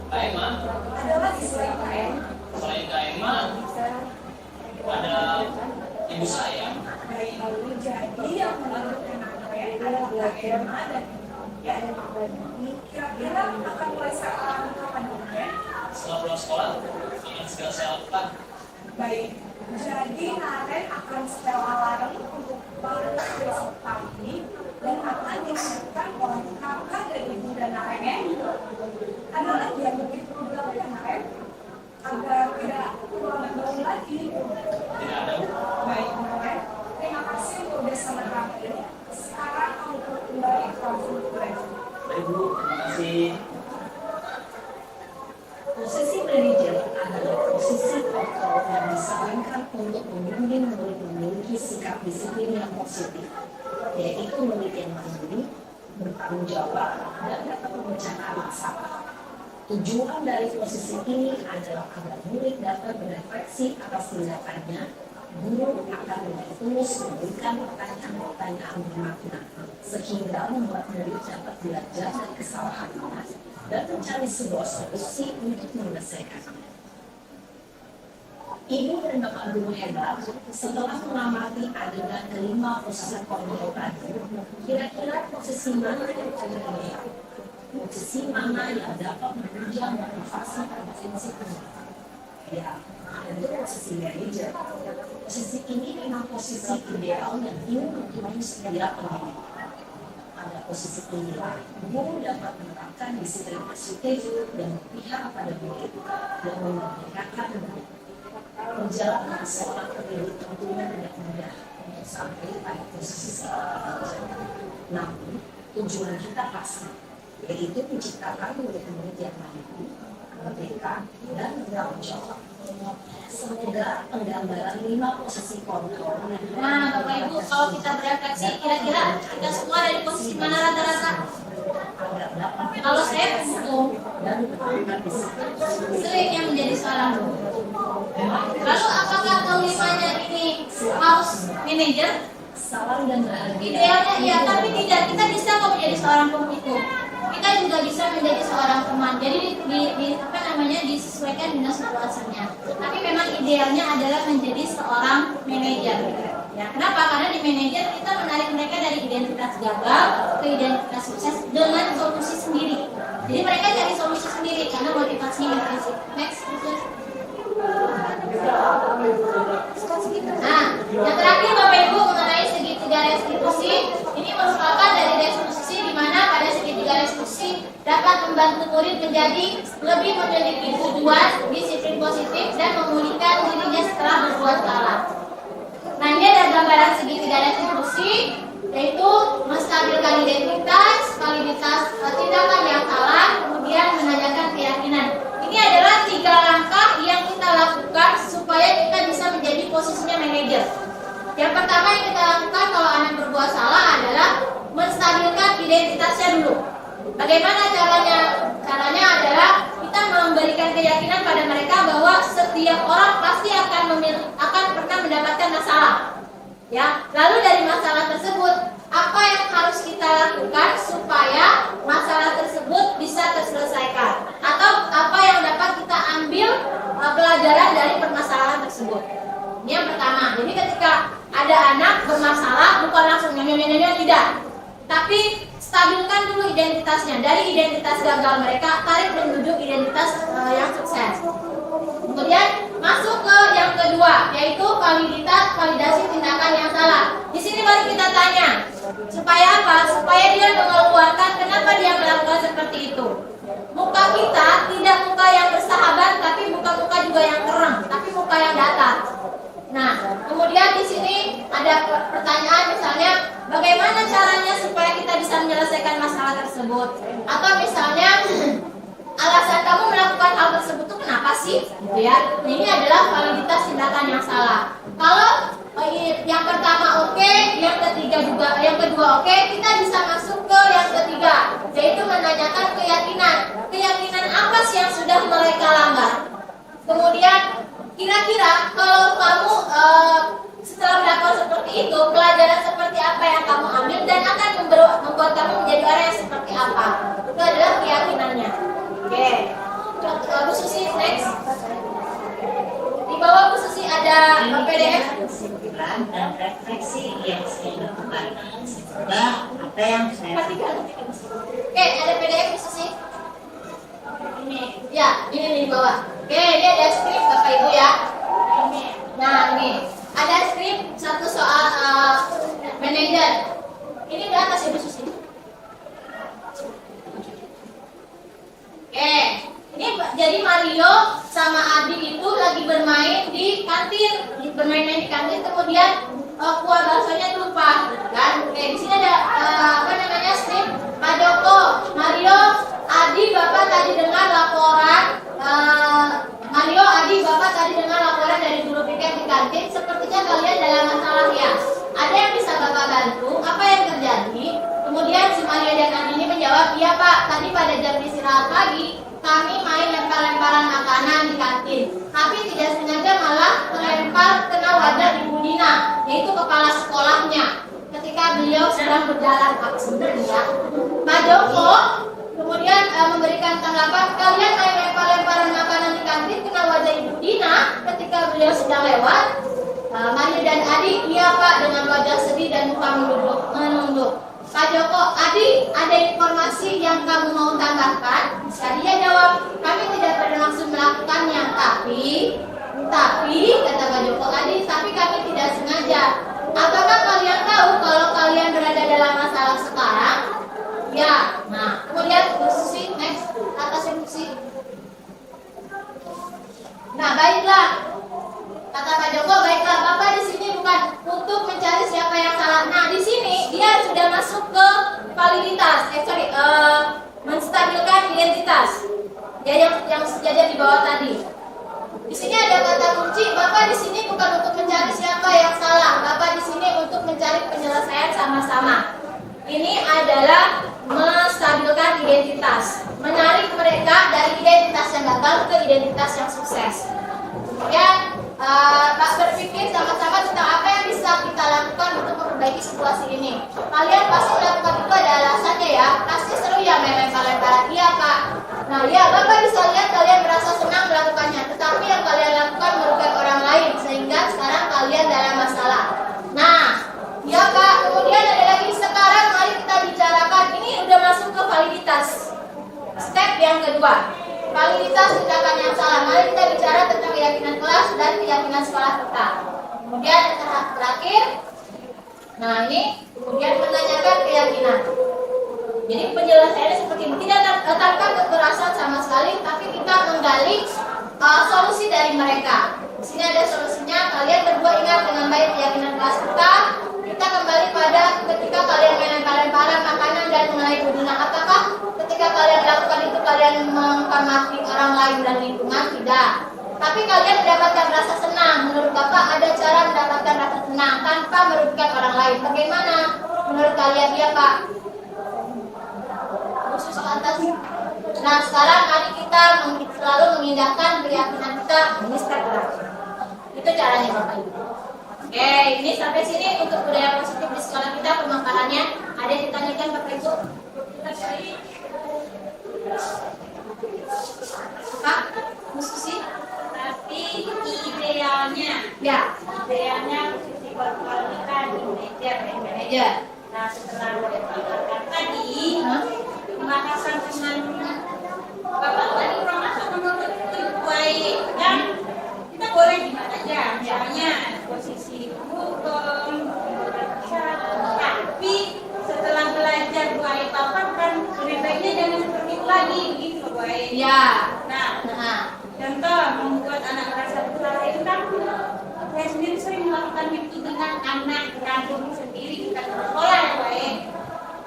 F: Kak Emma,
E: Ada lagi selain kalian?
F: selain Kak Emma, ada ibu saya.
E: Baik, jadi yang menentukan kalian adalah kalian ada. Ya, kira-kira akan mulai sekarang kapan ya?
F: Setelah pulang sekolah, akan segera saya lakukan.
E: Baik, jadi Naren akan setel alarm untuk bangun besok pagi dan akan disiapkan oleh kakak dan ibu dan Naren ya. Ada lagi yang lebih perlu dilakukan Naren agar tidak terlambat bangun lagi.
F: Tidak ada Bu.
E: Baik Naren, terima kasih untuk bersama kami. Sekarang kamu kembali ke kampung belajar.
F: Baik Bu, terima kasih.
G: Posisi manajer adalah posisi kontrol yang disarankan untuk membimbing murid memiliki sikap disiplin yang positif, yaitu murid yang mandiri, bertanggung jawab, dan dapat memecahkan masalah.
E: Tujuan dari posisi ini adalah agar murid dapat berefleksi atas tindakannya. Guru akan dengan tulus memberikan pertanyaan-pertanyaan bermakna sehingga membuat murid dapat belajar dari kesalahannya dan mencari sebuah solusi untuk menyelesaikannya. Ibu dan Bapak Guru hebat, setelah mengamati adegan kelima posisi kontrol tadi, kira-kira posisi mana yang terjadi? Posisi mana yang dapat menunjang motivasi kompetensi peserta? Ya, itu posisi manajer. Posisi ini memang posisi ideal yang ingin menunjang setiap pendidik. Pada posisi inilah, guru dapat menerapkan disiplin positif dan berpihak pada murid dan memerdekakan murid. Perjalanan seorang pendidik tentunya tidak mudah untuk sampai pada posisi seorang manajer. Namun, tujuan kita pasti, yaitu menciptakan murid-murid yang mandiri, merdeka, dan bertanggung jawab. Semoga penggambaran 5 posisi kontrol.
C: Nah, Bapak Ibu, kalau kita berefleksi, kira-kira kita semua ada di posisi mana rata-rata? Kalau saya pemukul, sering yang menjadi seorang guru. Lalu apakah kelimanya ini harus manajer?
E: Salam dan bahagia.
C: Idealnya iya, tapi tidak. Kita bisa kok menjadi seorang pemikul. Kita juga bisa menjadi seorang teman. Jadi disesuaikan dengan situasinya. Tapi memang idealnya adalah menjadi seorang manajer. Ya, kenapa? Karena di manajer kita menarik mereka dari identitas gagal ke identitas sukses dengan solusi sendiri. Jadi mereka cari solusi sendiri karena motivasinya intrinsik. Next, Nah, yang terakhir Bapak Ibu mengenai segitiga restitusi, ini merupakan dari restitusi di mana pada segitiga restitusi dapat membantu murid menjadi lebih memiliki tujuan, disiplin positif dan memulihkan dirinya setelah berbuat salah. Nah, ini ada gambaran segitiga restitusi, yaitu menstabilkan identitas, validitas tindakan yang salah, kemudian menanyakan keyakinan. Ini adalah 3 langkah yang kita lakukan supaya kita bisa menjadi posisinya manajer. Yang pertama yang kita lakukan kalau anak berbuat salah adalah menstabilkan identitasnya dulu. Bagaimana caranya? Caranya adalah kita memberikan keyakinan pada mereka bahwa setiap orang pasti akan pernah mendapatkan masalah. Ya, lalu dari masalah tersebut apa yang harus kita lakukan supaya masalah tersebut bisa terselesaikan, atau apa yang dapat kita ambil pelajaran dari permasalahan tersebut. Ini yang pertama. Jadi ketika ada anak bermasalah bukan langsung nyonya tidak, tapi stabilkan dulu identitasnya. Dari identitas gagal mereka tarik menuju identitas yang sukses. Kemudian masuk ke yang kedua, yaitu validasi tindakan yang salah. Di sini baru kita tanya, supaya apa? Supaya dia mengeluarkan kenapa dia melakukan seperti itu. Muka kita tidak muka yang bersahabat, tapi muka-muka juga yang kereng, tapi muka yang datar. Nah, kemudian di sini ada pertanyaan misalnya, bagaimana caranya supaya kita bisa menyelesaikan masalah tersebut? Atau misalnya alasan kamu melakukan hal tersebut itu kenapa sih? Gitu ya. Nah, ini adalah validitas tindakan yang salah. Kalau yang pertama oke, yang ketiga juga, yang kedua oke, kita bisa masuk ke yang ketiga, yaitu menanyakan keyakinan. Keyakinan apa sih yang sudah mereka langgar? Kemudian kira-kira kalau kamu setelah melakukan seperti itu, pelajaran seperti apa yang kamu ambil dan akan membuat kamu menjadi orang yang seperti apa? Itu adalah keyakinannya. Oke, Bu Susi next. Di bawah Bu Susi ada PDF.
H: Kesimpulan dan refleksi yang saya lakukan setelah apa yang saya lakukan.
C: Oke, ada PDF Bu Susi. Ini, ya, ini di bawah. Oke, ini ada skrip Bapak Ibu ya. Nah, ini ada skrip satu soal manajer. Ini di atas ya Bu Susi. Oke, ini jadi Mario sama Adi itu lagi bermain di kantin, bermain-main di kantin, kemudian kuah baksonya lupa, kan? Oke, di sini ada strip Pak Joko, Mario, Adi, Bapak tadi dengar laporan, Mario, Adi, Bapak tadi dengar laporan dari guru piket di kantin, sepertinya kalian dalam masalah ya. Ada yang bisa Bapak bantu? Apa yang terjadi? Kemudian si Mario dan Adi ini menjawab, iya Pak, tadi pada jam istirahat pagi kami menempel kena wajah Ibu Dina, yaitu kepala sekolahnya. Ketika beliau sedang berjalan ya, Pak Joko kemudian memberikan tanggapan, kalian lempar-lemparan makanan di kantin kena wajah Ibu Dina ketika beliau sedang lewat. Maya dan Adi, iya Pak, dengan wajah sedih dan muka menunduk. Pak Joko, Adi, ada informasi yang kamu mau tambahkan? Dia jawab, kami tidak bermaksud melakukannya, tapi kata Pak Joko, Adi, tapi kami tidak sengaja. Apakah kalian tahu kalau kalian berada dalam masalah sekarang? Ya. Nah, kemudian Bu Susi, next, atas Bu Susi. Nah, baiklah. Kata Pak Joko, baiklah, Bapak di sini bukan untuk mencari siapa yang salah. Nah, di sini dia sudah masuk ke validitas, menstabilkan identitas. Dia yang sejajar di bawah tadi. Di sini ada kata kunci, Bapak di sini bukan untuk mencari siapa yang salah. Bapak di sini untuk mencari penyelesaian sama-sama. Ini adalah menstabilkan identitas, menarik mereka dari identitas yang gagal ke identitas yang sukses. Kemudian Pak berpikir sama-sama tentang apa yang bisa kita lakukan untuk memperbaiki situasi ini. Kalian pasti melakukan itu ada alasannya ya. Pasti seru ya lempar-lemparan. Iya Pak. Nah ya, Bapak bisa lihat kalian merasa senang melakukannya. Tetapi yang kalian lakukan merugikan orang lain, sehingga sekarang kalian dalam masalah. Nah, ya Pak. Kemudian ada lagi, sekarang mari kita bicarakan. Ini udah masuk ke validitas. Step yang kedua, validitas tindakan yang salah. Mari kita bicara tentang keyakinan kelas dan keyakinan sekolah kita. Kemudian tahap terakhir, nah ini kemudian menanyakan keyakinan. Jadi penjelasannya seperti ini, tidak tanpa kekerasan sama sekali, tapi kita menggali solusi dari mereka. Di sini ada solusinya. Kalian berdua ingat dengan baik keyakinan kelas kita. Kita kembali pada ketika kalian melempar-lemparan makanan dan mengenai budina. Apakah ketika kalian melakukan itu kalian menghormati orang lain dan lingkungan? Tidak. Tapi kalian mendapatkan rasa senang. Menurut Bapak ada cara mendapatkan rasa senang tanpa merugikan orang lain. Bagaimana menurut kalian? Ya Pak. Khusus ke atas. Nah sekarang mari kita selalu mengindahkan keyakinan kita di step terakhir. Itu caranya Bapak Ibu. Oke, ini sampai sini untuk budaya positif di sekolah kita pemaparannya. Ada yang ditanyakan Bapak Ibu? Kak, Bu Susi?
H: Tapi idealnya,
C: Ya.
H: idealnya posisi virtual kita di meja. Nah setelah dibicarakan tadi, pembahasan dengan Bapak tadi kurang masuk menurut baik dan kita boleh di mana aja, misalnya posisi hukum, tapi setelah belajar baik Bapak kan lebih baiknya jangan seperti itu lagi gitu baik.
C: Ya.
H: Nah, contoh membuat anak merasa bersalah itu kan saya sendiri sering melakukan itu dengan anak kandung sendiri kita ke sekolah ya baik.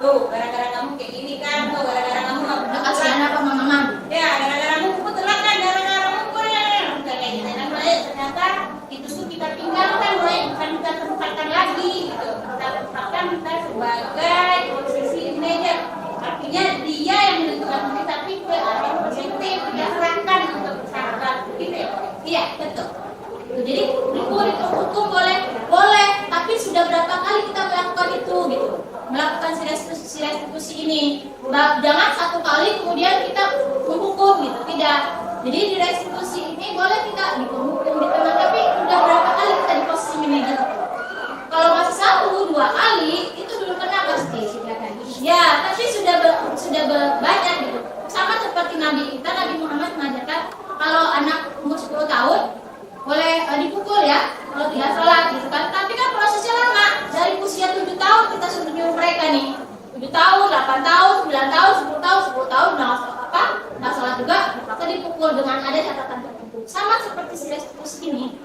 H: Tuh, gara-gara kamu kayak gini kan, tuh gara-gara kamu nggak pernah
C: Kasihan apa mama?
H: ya, gara-gara kamu kumpul telat kan, gara-gara mukul ya, kayak gitu. Dan ternyata itu tuh kita tinggalkan, bukan kita tempatkan lagi, gitu. Kita tempatkan kita sebagai posisi meja. Artinya dia yang menentukan nanti, tapi ke arah yang positif, dia serahkan untuk sahabat, gitu ya.
C: Iya, betul. Jadi dipukul itu hukum boleh, tapi sudah berapa kali kita melakukan itu gitu, melakukan si restitusi ini. Jangan satu kali kemudian kita menghukum gitu, tidak. Jadi di restitusi ini boleh kita dihukum, ditenang, tapi sudah berapa kali kita di posisi manajer. Kalau masih 1-2 kali itu belum kena pasti. Ya, tapi sudah banyak gitu. Sama seperti Nabi kita, Nabi Muhammad mengajarkan kalau anak umur 10 tahun boleh dipukul ya kalau tidak sholat gitu kan. Tapi kan prosesnya lama. Dari usia 7 tahun kita sudah nyuruh mereka nih 7 tahun, 8 tahun, 9 tahun, 10 tahun nggak sholat juga, maka dipukul dengan ada catatan tertentu. Sama seperti restitusi ini.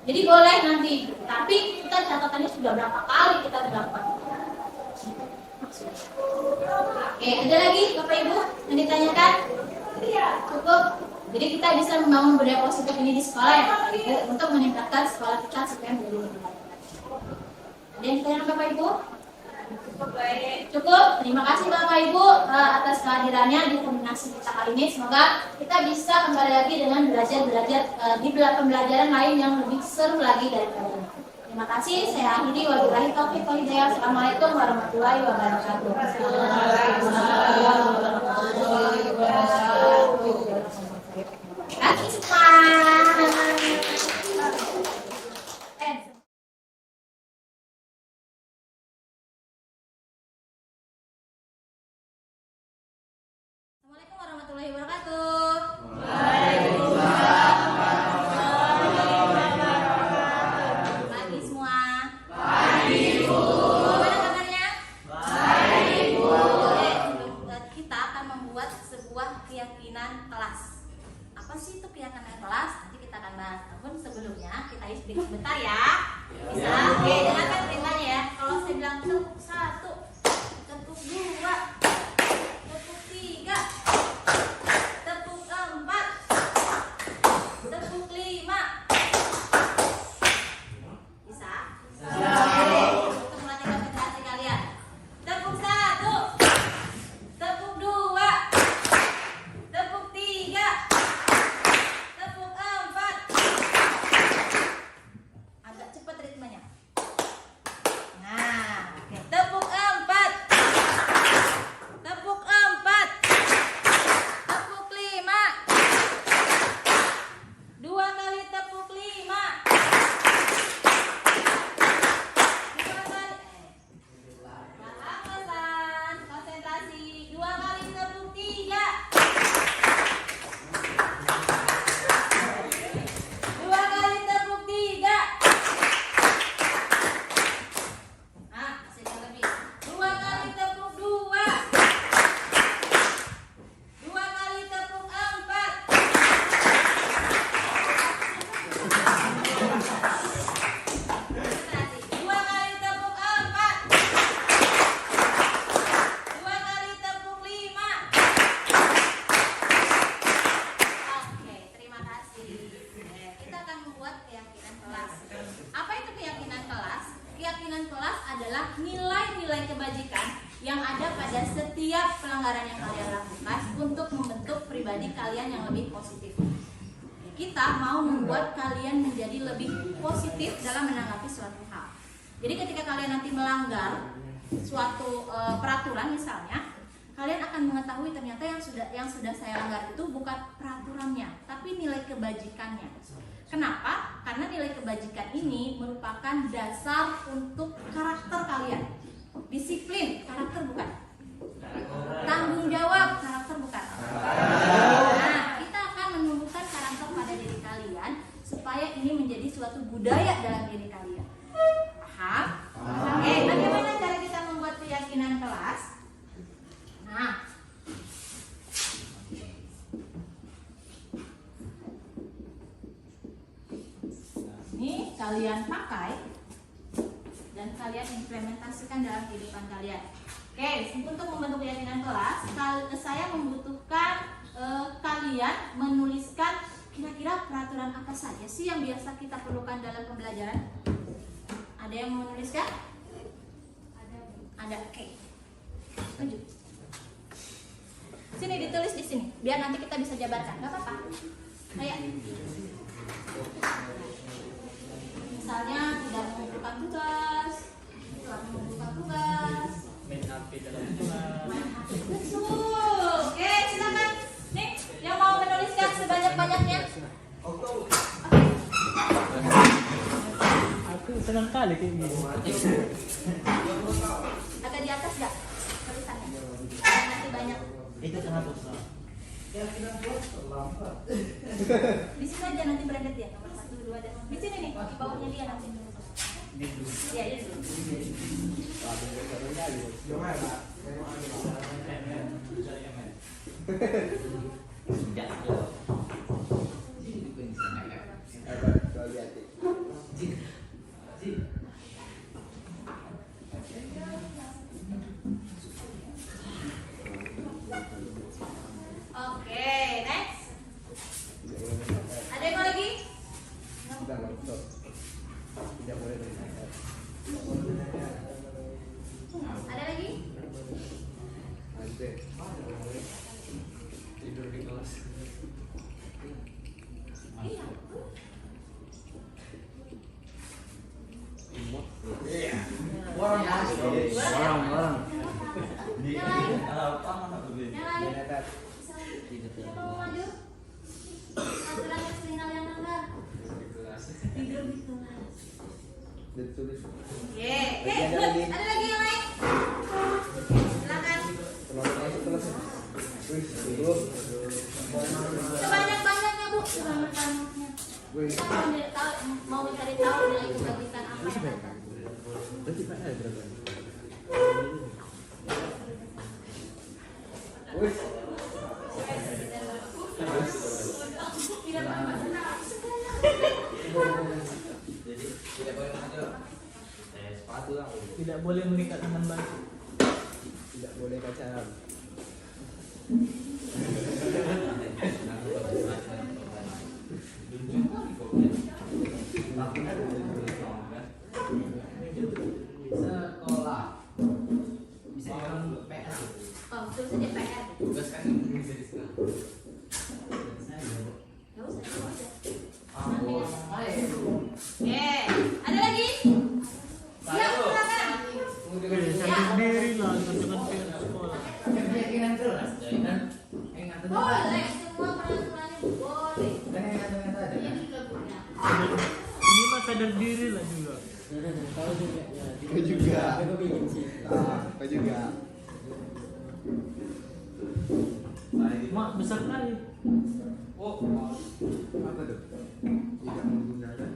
C: Jadi boleh nanti, tapi kita catatannya sudah berapa kali kita melakukan. Oke, ada lagi Bapak Ibu yang ditanyakan? Cukup. Jadi kita bisa membangun budaya positif ini di sekolah ya Bapak Ibu untuk meningkatkan sekolah kita supaya menjadi lebih baik. Ada yang ditanyakan Bapak Ibu? Cukup. Terima kasih Bapak Ibu atas kehadirannya di kombinasi kita kali ini. Semoga kita bisa kembali lagi dengan belajar di pembelajaran lain yang lebih seru lagi daripada ini. Terima kasih. Saya akhiri. Wabillahi taufiq wal hidayah. Assalamualaikum warahmatullahi wabarakatuh. Assalamualaikum warahmatullahi wabarakatuh. Pagi semua. Gimana kabarnya? Kita akan membuat sebuah keyakinan kelas. Apa sih itu keyakinan kelas? Nanti kita akan bahas. Namun sebelumnya kita speak sebentar ya. Bisa? Oke, dengarkan perintahnya ya. Kalau saya bilang tepuk 1, tepuk 2, tepuk 3, tepuk 4, tepuk 5. Bisa? Oke, untuk melatih konsentrasi kalian. Tepuk 1, tepuk 2, tepuk 3, tepuk 4. Agak cepat ritmenya. Nah, oke. Tepuk 4, tepuk 4, tepuk 5, 2 kali tepuk 5, 2 kali pelan, konsentrasi, 2 kali tepuk 3, 2 kali tepuk 3. Ah, masih ada lebih. 2 kali tepuk 2, 2 kali tepuk 4. Konsentrasi. 2 kali tepuk 4, 2 kali tepuk 5. Oke, terima kasih. Kita akan membuat keyakinan kelas. Apa itu keyakinan kelas? Keyakinan kelas adalah nilai-nilai kebajikan yang ada pada setiap pelanggaran yang kalian lakukan untuk membentuk pribadi kalian yang lebih positif. Kita mau membuat kalian menjadi lebih positif dalam menanggapi suatu hal. Jadi ketika kalian nanti melanggar suatu peraturan misalnya, kalian akan mengetahui ternyata yang sudah saya langgar itu bukan peraturannya, tapi nilai kebajikannya. Kenapa? Karena nilai kebajikan ini merupakan dasar untuk karakter kalian. Disiplin, karakter bukan. Tanggung jawab, karakter bukan. Nah, kita akan menumbuhkan karakter pada diri kalian supaya ini menjadi suatu budaya dalam diri kalian. Paham? Oke, bagaimana cara kita membuat keyakinan kelas? Nah, ini kalian pakai dan kalian implementasikan dalam kehidupan kalian. Oke, untuk membentuk keyakinan kelas, saya membutuhkan kalian menuliskan kira-kira peraturan apa saja sih yang biasa kita perlukan dalam pembelajaran. Ada yang mau menuliskan? Ada. Oke. Tunjuk. Sini ditulis di sini, biar nanti kita bisa jabarkan. Gak apa-apa. Ayo. Misalnya tidak mengumpulkan tugas, telah mengumpulkan tugas,
F: main HP dalam kelas.
C: betul. Oke, silakan. Nih, yang mau menuliskan sebanyak-banyaknya.
F: Aku senang kali kayak gini.
C: Agak di atas gak tulisannya? Nanti banyak.
F: Itu kenapa susah?
C: Di sini aja nanti berada dia nomor 1, 2 dan di sini nih di bawahnya dia nanti. Iya, iya dulu. Oke, next. Ada yang mau lagi?
B: Tidak boleh Ditulis.
C: Oke, ada lagi yang lain? Silakan. Sebanyak-banyaknya Bu, sebanyak-banyaknya. Kita mau mencari tahu nilai kebaikan apa yang ada.
I: Tidak boleh mengikat tangan baju. Tidak boleh pacaran. Sekolah. Bisa dibilang PR.
C: Oh, terus aja PR.
I: Tugas kan bisa di sekolah.
C: Nggak usah, nggak usah.
H: Oke, ada lagi? Siap, silakan.
I: Sendiri lah, jangan ke sekolah.
C: Boleh, semua peraturannya boleh.
I: Ini mah sadar diri lah juga.
B: Kau juga. Kau juga.
I: Mak besar kali.
B: Apa tuh? Tidak menggunakan.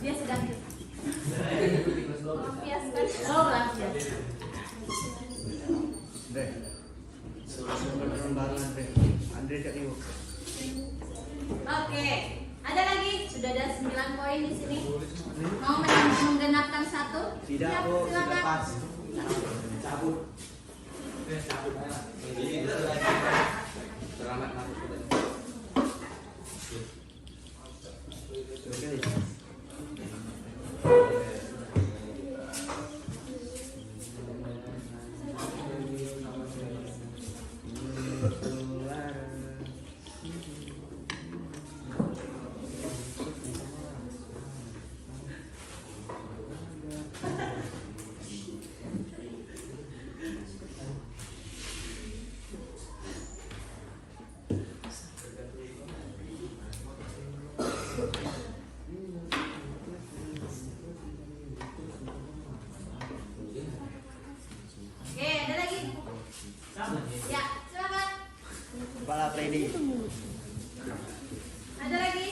C: Dia sedang melampiaskan. Oh, melampiaskan. Oke, ada lagi? Sudah ada 9 poin di sini. Mau menggenapkan satu?
B: Tidak,
C: Siap,
B: Bu,
C: silakan.
B: sudah pas. Cabut. Selamat masuk ke dalam.
C: Oke, ada lagi? Ya, silakan.
B: Kepala Freddy.
C: Ada lagi?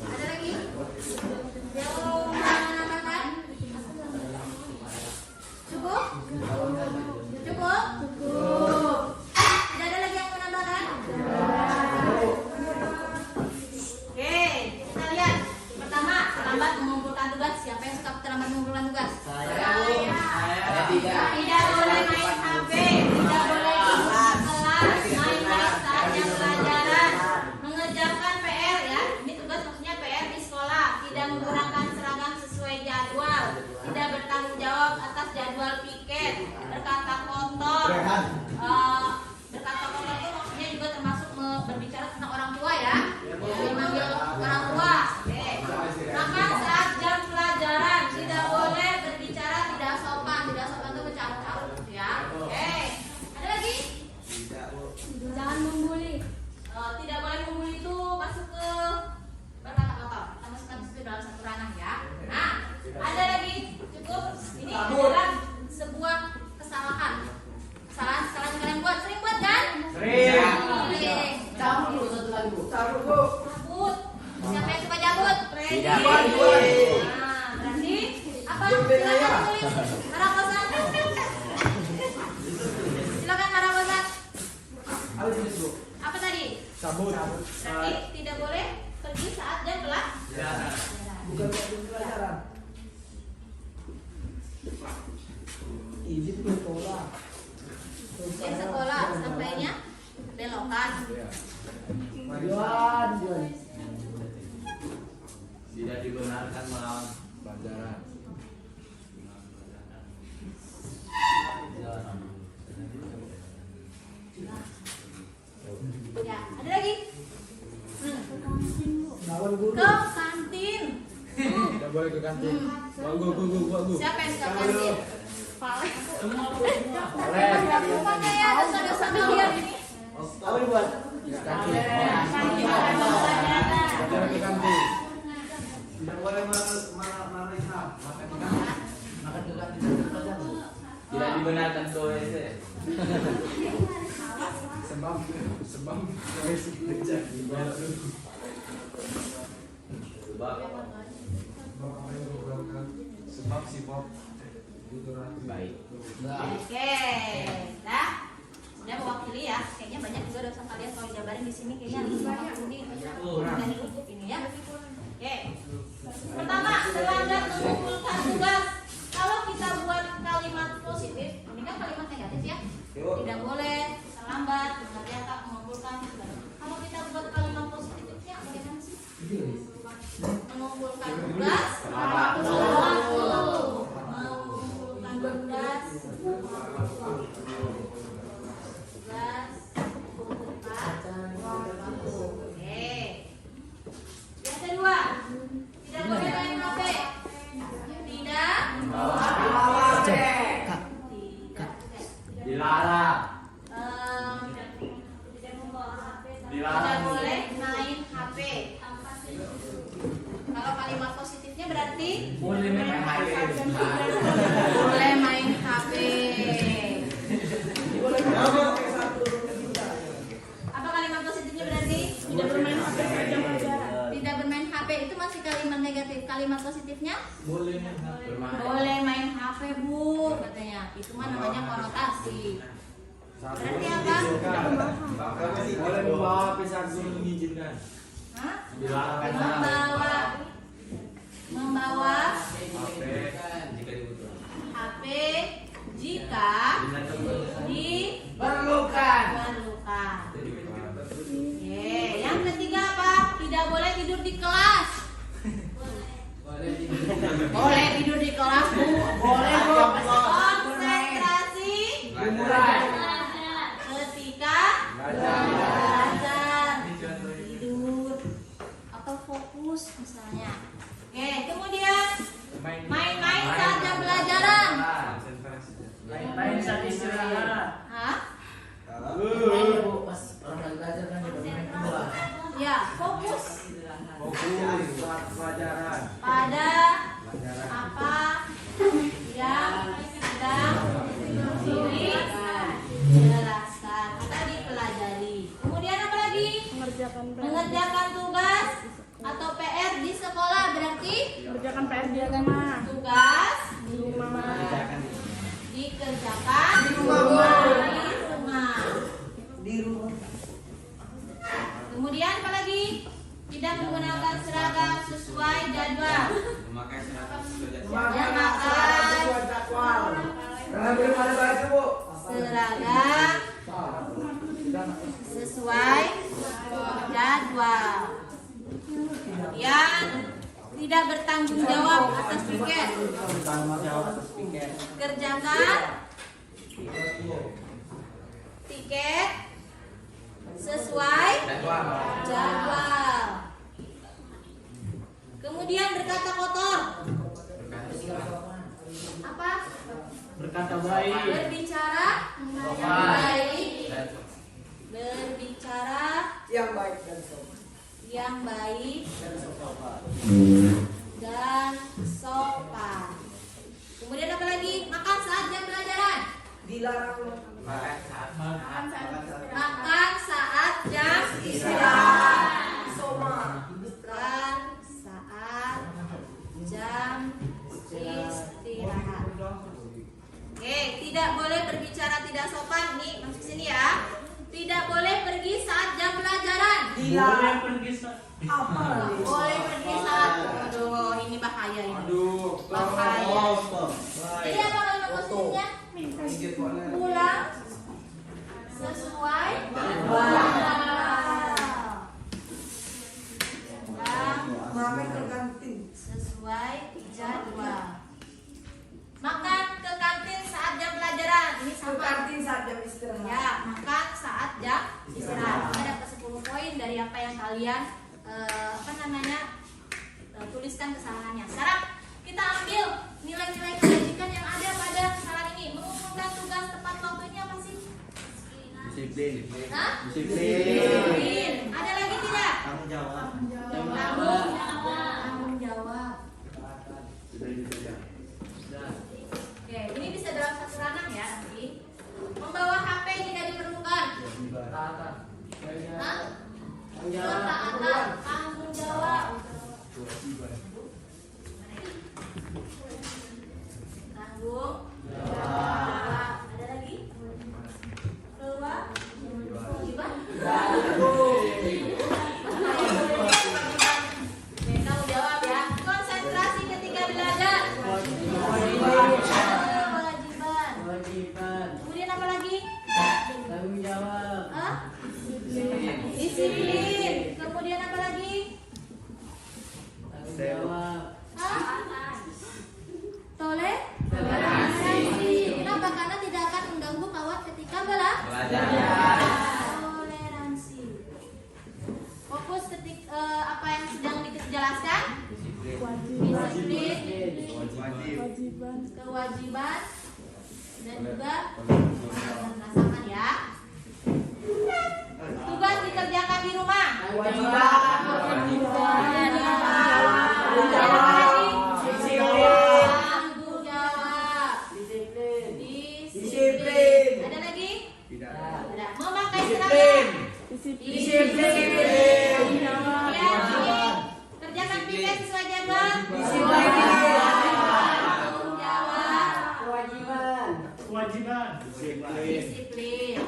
C: Ada lagi? Yang mau menambahkan? Cukup? Cukup? Cukup. Tidak ada lagi yang mau menambahkan? Oke, kita lihat. Pertama, terlambat mengumpulkan tugas. Siapa yang suka terlambat mengumpulkan tugas? Saya. Tidak boleh main HP, tidak boleh duduk di kelas, main-main saat jam pelajaran, mengerjakan PR ya. Ini tugas maksudnya PR di sekolah. Tidak menggunakan seragam sesuai jadwal, tidak bertanggung jawab atas jadwal piket, berkata kotor. Berkata kotor itu maksudnya juga termasuk berbicara tentang orang tua ya. Memanggil orang tua. Oke. Maka saat jam pelajaran tidak boleh berbicara tidak sopan. Tidak sopan itu bercarut-carut ya. Oke. Ada lagi? Jangan membuli. Tidak boleh membuli itu masuk ke berkata kotor. Kita masukkan itu dalam satu ranah ya. Nah, ada lagi? Cukup. Ini adalah sebuah kesalahan. Kesalahan kalian Di sekolah sampainya belokan.
F: Tidak dibenarkan melawan pelajaran.
C: Ya, ada lagi? Ke kantin.
I: Tidak boleh ke kantin. Gua.
C: Siapa yang ke kantin?
I: Semua.
C: Mana ya dosa-dosa kalian ini?
I: Apa dibuat? Kantin. Jangan ke kantin. Tidak boleh makan di kantin.
F: Tidak dibenarkan ke WC.
I: Sebab WC terjadi. Sebab si Bob
F: Baik.
C: Oke, dah. Sudah mewakili ya. Kayaknya banyak juga dosa kalian kalau jabarin di sini kayaknya banyak ini. Dari lubuk ini ya. Oke. Pertama, terlambat mengumpulkan tugas. Kalau kita buat kalimat positif, ini kan kalimat negatif ya. Tidak boleh terlambat mengerjakan mengumpulkan tugas. Kalau kita buat kalimat positifnya bagaimana sih? Mengumpulkan tugas tepat waktu. Mengumpulkan tugas tepat waktu. Oke. Yang kedua, tidak boleh main HP. Tidak.
F: Dilarang.
C: Tidak boleh main HP. Kalau kalimat positifnya berarti
F: Boleh main HP.
C: boleh main HP. Apa kalimat positifnya berarti? Tidak bermain HP sepanjang pelajaran. Tidak bermain HP itu masih kalimat negatif. Kalimat positifnya?
I: boleh main HP.
C: Boleh main HP bu, katanya. Itu mah namanya konotasi. Berarti apa?
I: Boleh membawa HP saat guru mengizinkan.
C: Hah?
F: Dilarang.
C: Membawa
F: HP jika dibutuhkan.
C: HP jika
F: Diperlukan.
C: diperlukan. Oke, yang ketiga apa? Tidak boleh tidur di kelas. Boleh tidur di kelas bu. Boleh bu. Konsentrasi ketika belajar. Tidur atau fokus misalnya. Oke, kemudian main-main saat jam pelajaran.
I: Main saat istirahat.
C: Hah?
I: Pas orang lagi belajar kan dia bermain bola.
C: Ya, fokus
I: Fokus saat pelajaran.
C: pada apa yang sedang dijelaskan atau dipelajari. Kemudian apa lagi? Mengerjakan tugas atau PR di sekolah berarti
A: Kerjakan PR di rumah.
C: tugas
A: Di rumah.
C: dikerjakan di rumah. Kemudian apa lagi? Tidak menggunakan seragam sesuai jadwal.
F: Memakai seragam
C: Seragam sesuai jadwal. Kemudian tidak bertanggung jawab atas piket. Kerjakan tiket sesuai jadwal. Kemudian berkata kotor. Apa?
I: Berkata baik.
C: Berbicara yang baik. Berbicara
E: yang baik dan sopan.
C: yang baik dan sopan. Kemudian apa lagi? Makan saat jam pelajaran.
E: Dilarang
C: Makan saat jam istirahat. Makan saat jam istirahat. Oke, tidak boleh berbicara tidak sopan. Nih, masuk sini ya. Tidak boleh pergi saat jam pelajaran.
I: Boleh pergi saat.
C: Boleh pergi saat. Aduh, ini bahaya ini. Bahaya. Jadi apa kalimat positifnya?
H: Pulang sesuai sesuai jadwal. Makan ke kantin saat jam pelajaran. Ini sama.
E: Kantin saat jam istirahat.
H: Ya, makan saat jam istirahat. Ada ke 10 poin dari apa yang kalian tuliskan kesalahannya. Sekarang kita ambil nilai-nilai kebajikan yang ada pada kesalahan ini. Mengumpulkan tugas tepat waktu ini apa sih?
B: Disiplin.
H: Hah?
B: Disiplin.
H: Ada lagi tidak?
I: Tanggung jawab.
H: Tanggung jawab. Oke, ini bisa dalam satu ranah ya nanti. Membawa HP jika diperlukan. Hah? Ketaatan, tanggung jawab. Tanggung jawab. Ada lagi? Kewajiban. Oke, tanggung jawab ya. Konsentrasi ketika belajar. Kewajiban. Kemudian apa lagi?
I: Tanggung jawab.
H: Hah? Disiplin. Kemudian apa lagi?
I: Tanggung jawab.
H: Hah? Toleransi. Kenapa? Karena tidak akan mengganggu kawan ketika belajar. Toleransi. Fokus apa yang sedang dijelaskan? Disiplin. Kewajiban. Dan juga merasakan ya. Tugas dikerjakan di rumah. Tanggung jawab. Disiplin. Ada lagi? Tidak. Memakai seragam. Disiplin. Kerjakan piket sesuai jadwal. Tanggung jawab.
I: Kewajiban.
H: Disiplin.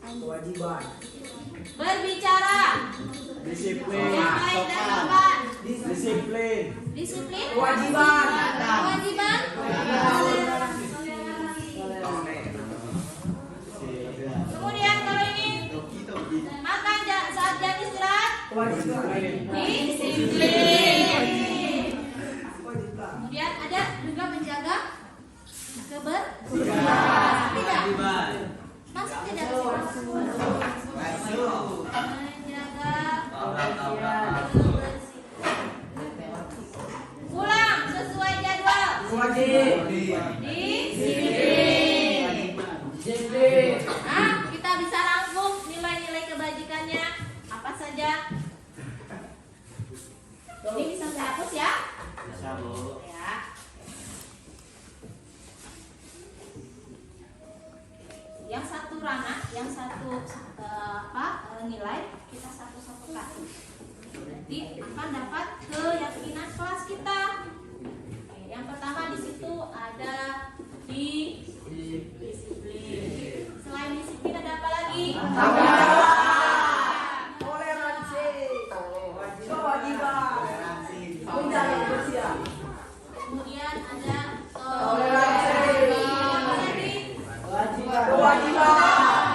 E: Kewajiban.
H: Berbicara.
I: Disiplin.
H: Yang baik dan sopan.
I: Disiplin.
H: Disiplin.
E: Kewajiban.
H: Kewajiban. Kemudian kalau ini makan saat jam istirahat. Disiplin. Kemudian ada juga menjaga kebersihan. Tidak. Masuk tidak? Menjaga kebersihan. Pulang sesuai jadwal. Disiplin. Nah, kita bisa rangkum nilai-nilai kebajikannya apa saja. Ini bisa saya hapus ya?
I: Bisa, Bu.
H: Ya. Yang satu ranah, yang satu nilai kita satu-satukan. Nanti akan dapat keyakinan kelas kita. Oke, yang pertama di situ ada disiplin. Selain disiplin ada apa lagi?
E: Toleransi. Kewajiban. Menjaga kebersihan.
H: Kemudian ada
E: Toleransi.
H: apa lagi?
E: Kewajiban.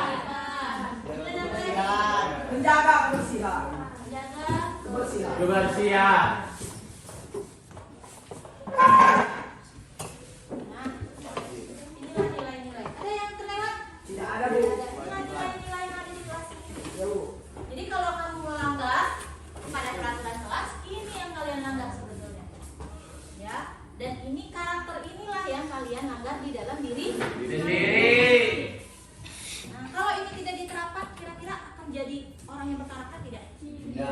H: Kemudian apa lagi?
E: Menjaga kebersihan.
H: Menjaga
E: Kebersihan.
I: Kebersihan.
H: Nah, inilah nilai-nilai. Ada yang terlewat?
E: Tidak ada, Bu.
H: Inilah nilai-nilai yang ada di kelas ini.
E: Ya, Bu.
H: Jadi kalau kamu melanggar pada peraturan kelas, ini yang kalian langgar sebetulnya. Ya, dan ini karakter inilah yang kalian langgar di dalam diri
I: Sendiri.
H: Nah, kalau ini tidak diterapkan, kira-kira akan jadi orang yang berkarakter tidak? Tidak.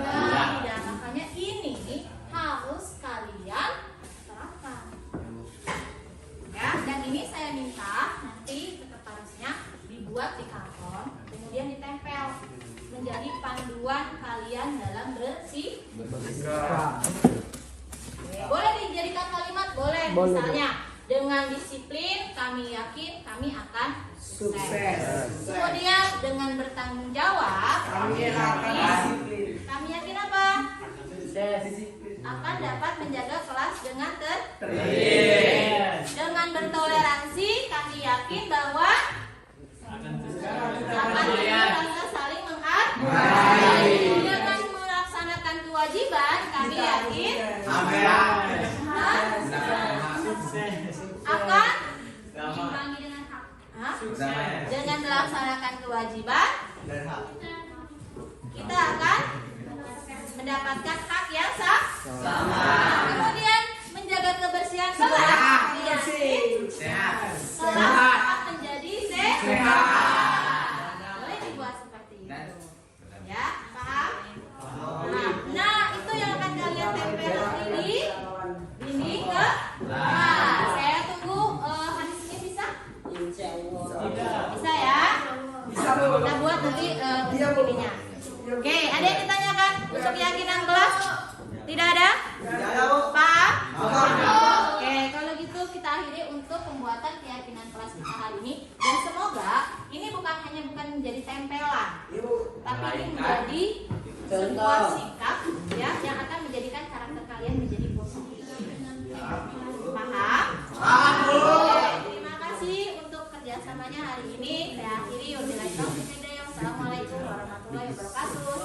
H: Makanya ini harus kalian terapkan. Ya, dan ini saya minta nanti sekretarisnya dibuat di karton, kemudian ditempel menjadi panduan kalian dalam bersikap. Boleh dijadikan kalimat, boleh. Misalnya dengan disiplin kami yakin kami akan sukses. Kemudian dengan bertanggung jawab kami yakin apa?
C: akan dapat menjaga kelas dengan
I: Tertib.
C: dengan bertoleransi. Kami yakin bahwa akan bisa saling menghargai. Dengan melaksanakan kewajiban, kami yakin akan diimbangi dengan hak. Dengan melaksanakan kewajiban, kita akan mendapatkan hak yang sama. Kemudian menjaga kebersihan kelas. Kelas akan menjadi sehat. Boleh dibuat seperti itu. Ya, paham? Nah, itu yang akan kalian tempel di dinding kelas. Saya tunggu hadisnya bisa? Bisa ya? Kita buat nanti untuk ininya. Oke, ada yang ditanyakan untuk keyakinan kelas? Tidak ada? Paham? Oke, kalau gitu kita akhiri untuk pembuatan keyakinan kelas kita hari ini. Dan semoga ini bukan menjadi tempelan, tapi ini menjadi sebuah sikap ya yang akan menjadikan karakter kalian menjadi positif. Paham? Oke, terima kasih untuk kerjasamanya hari ini. Saya akhiri. Wassalamualaikum warahmatullahi wabarakatuh.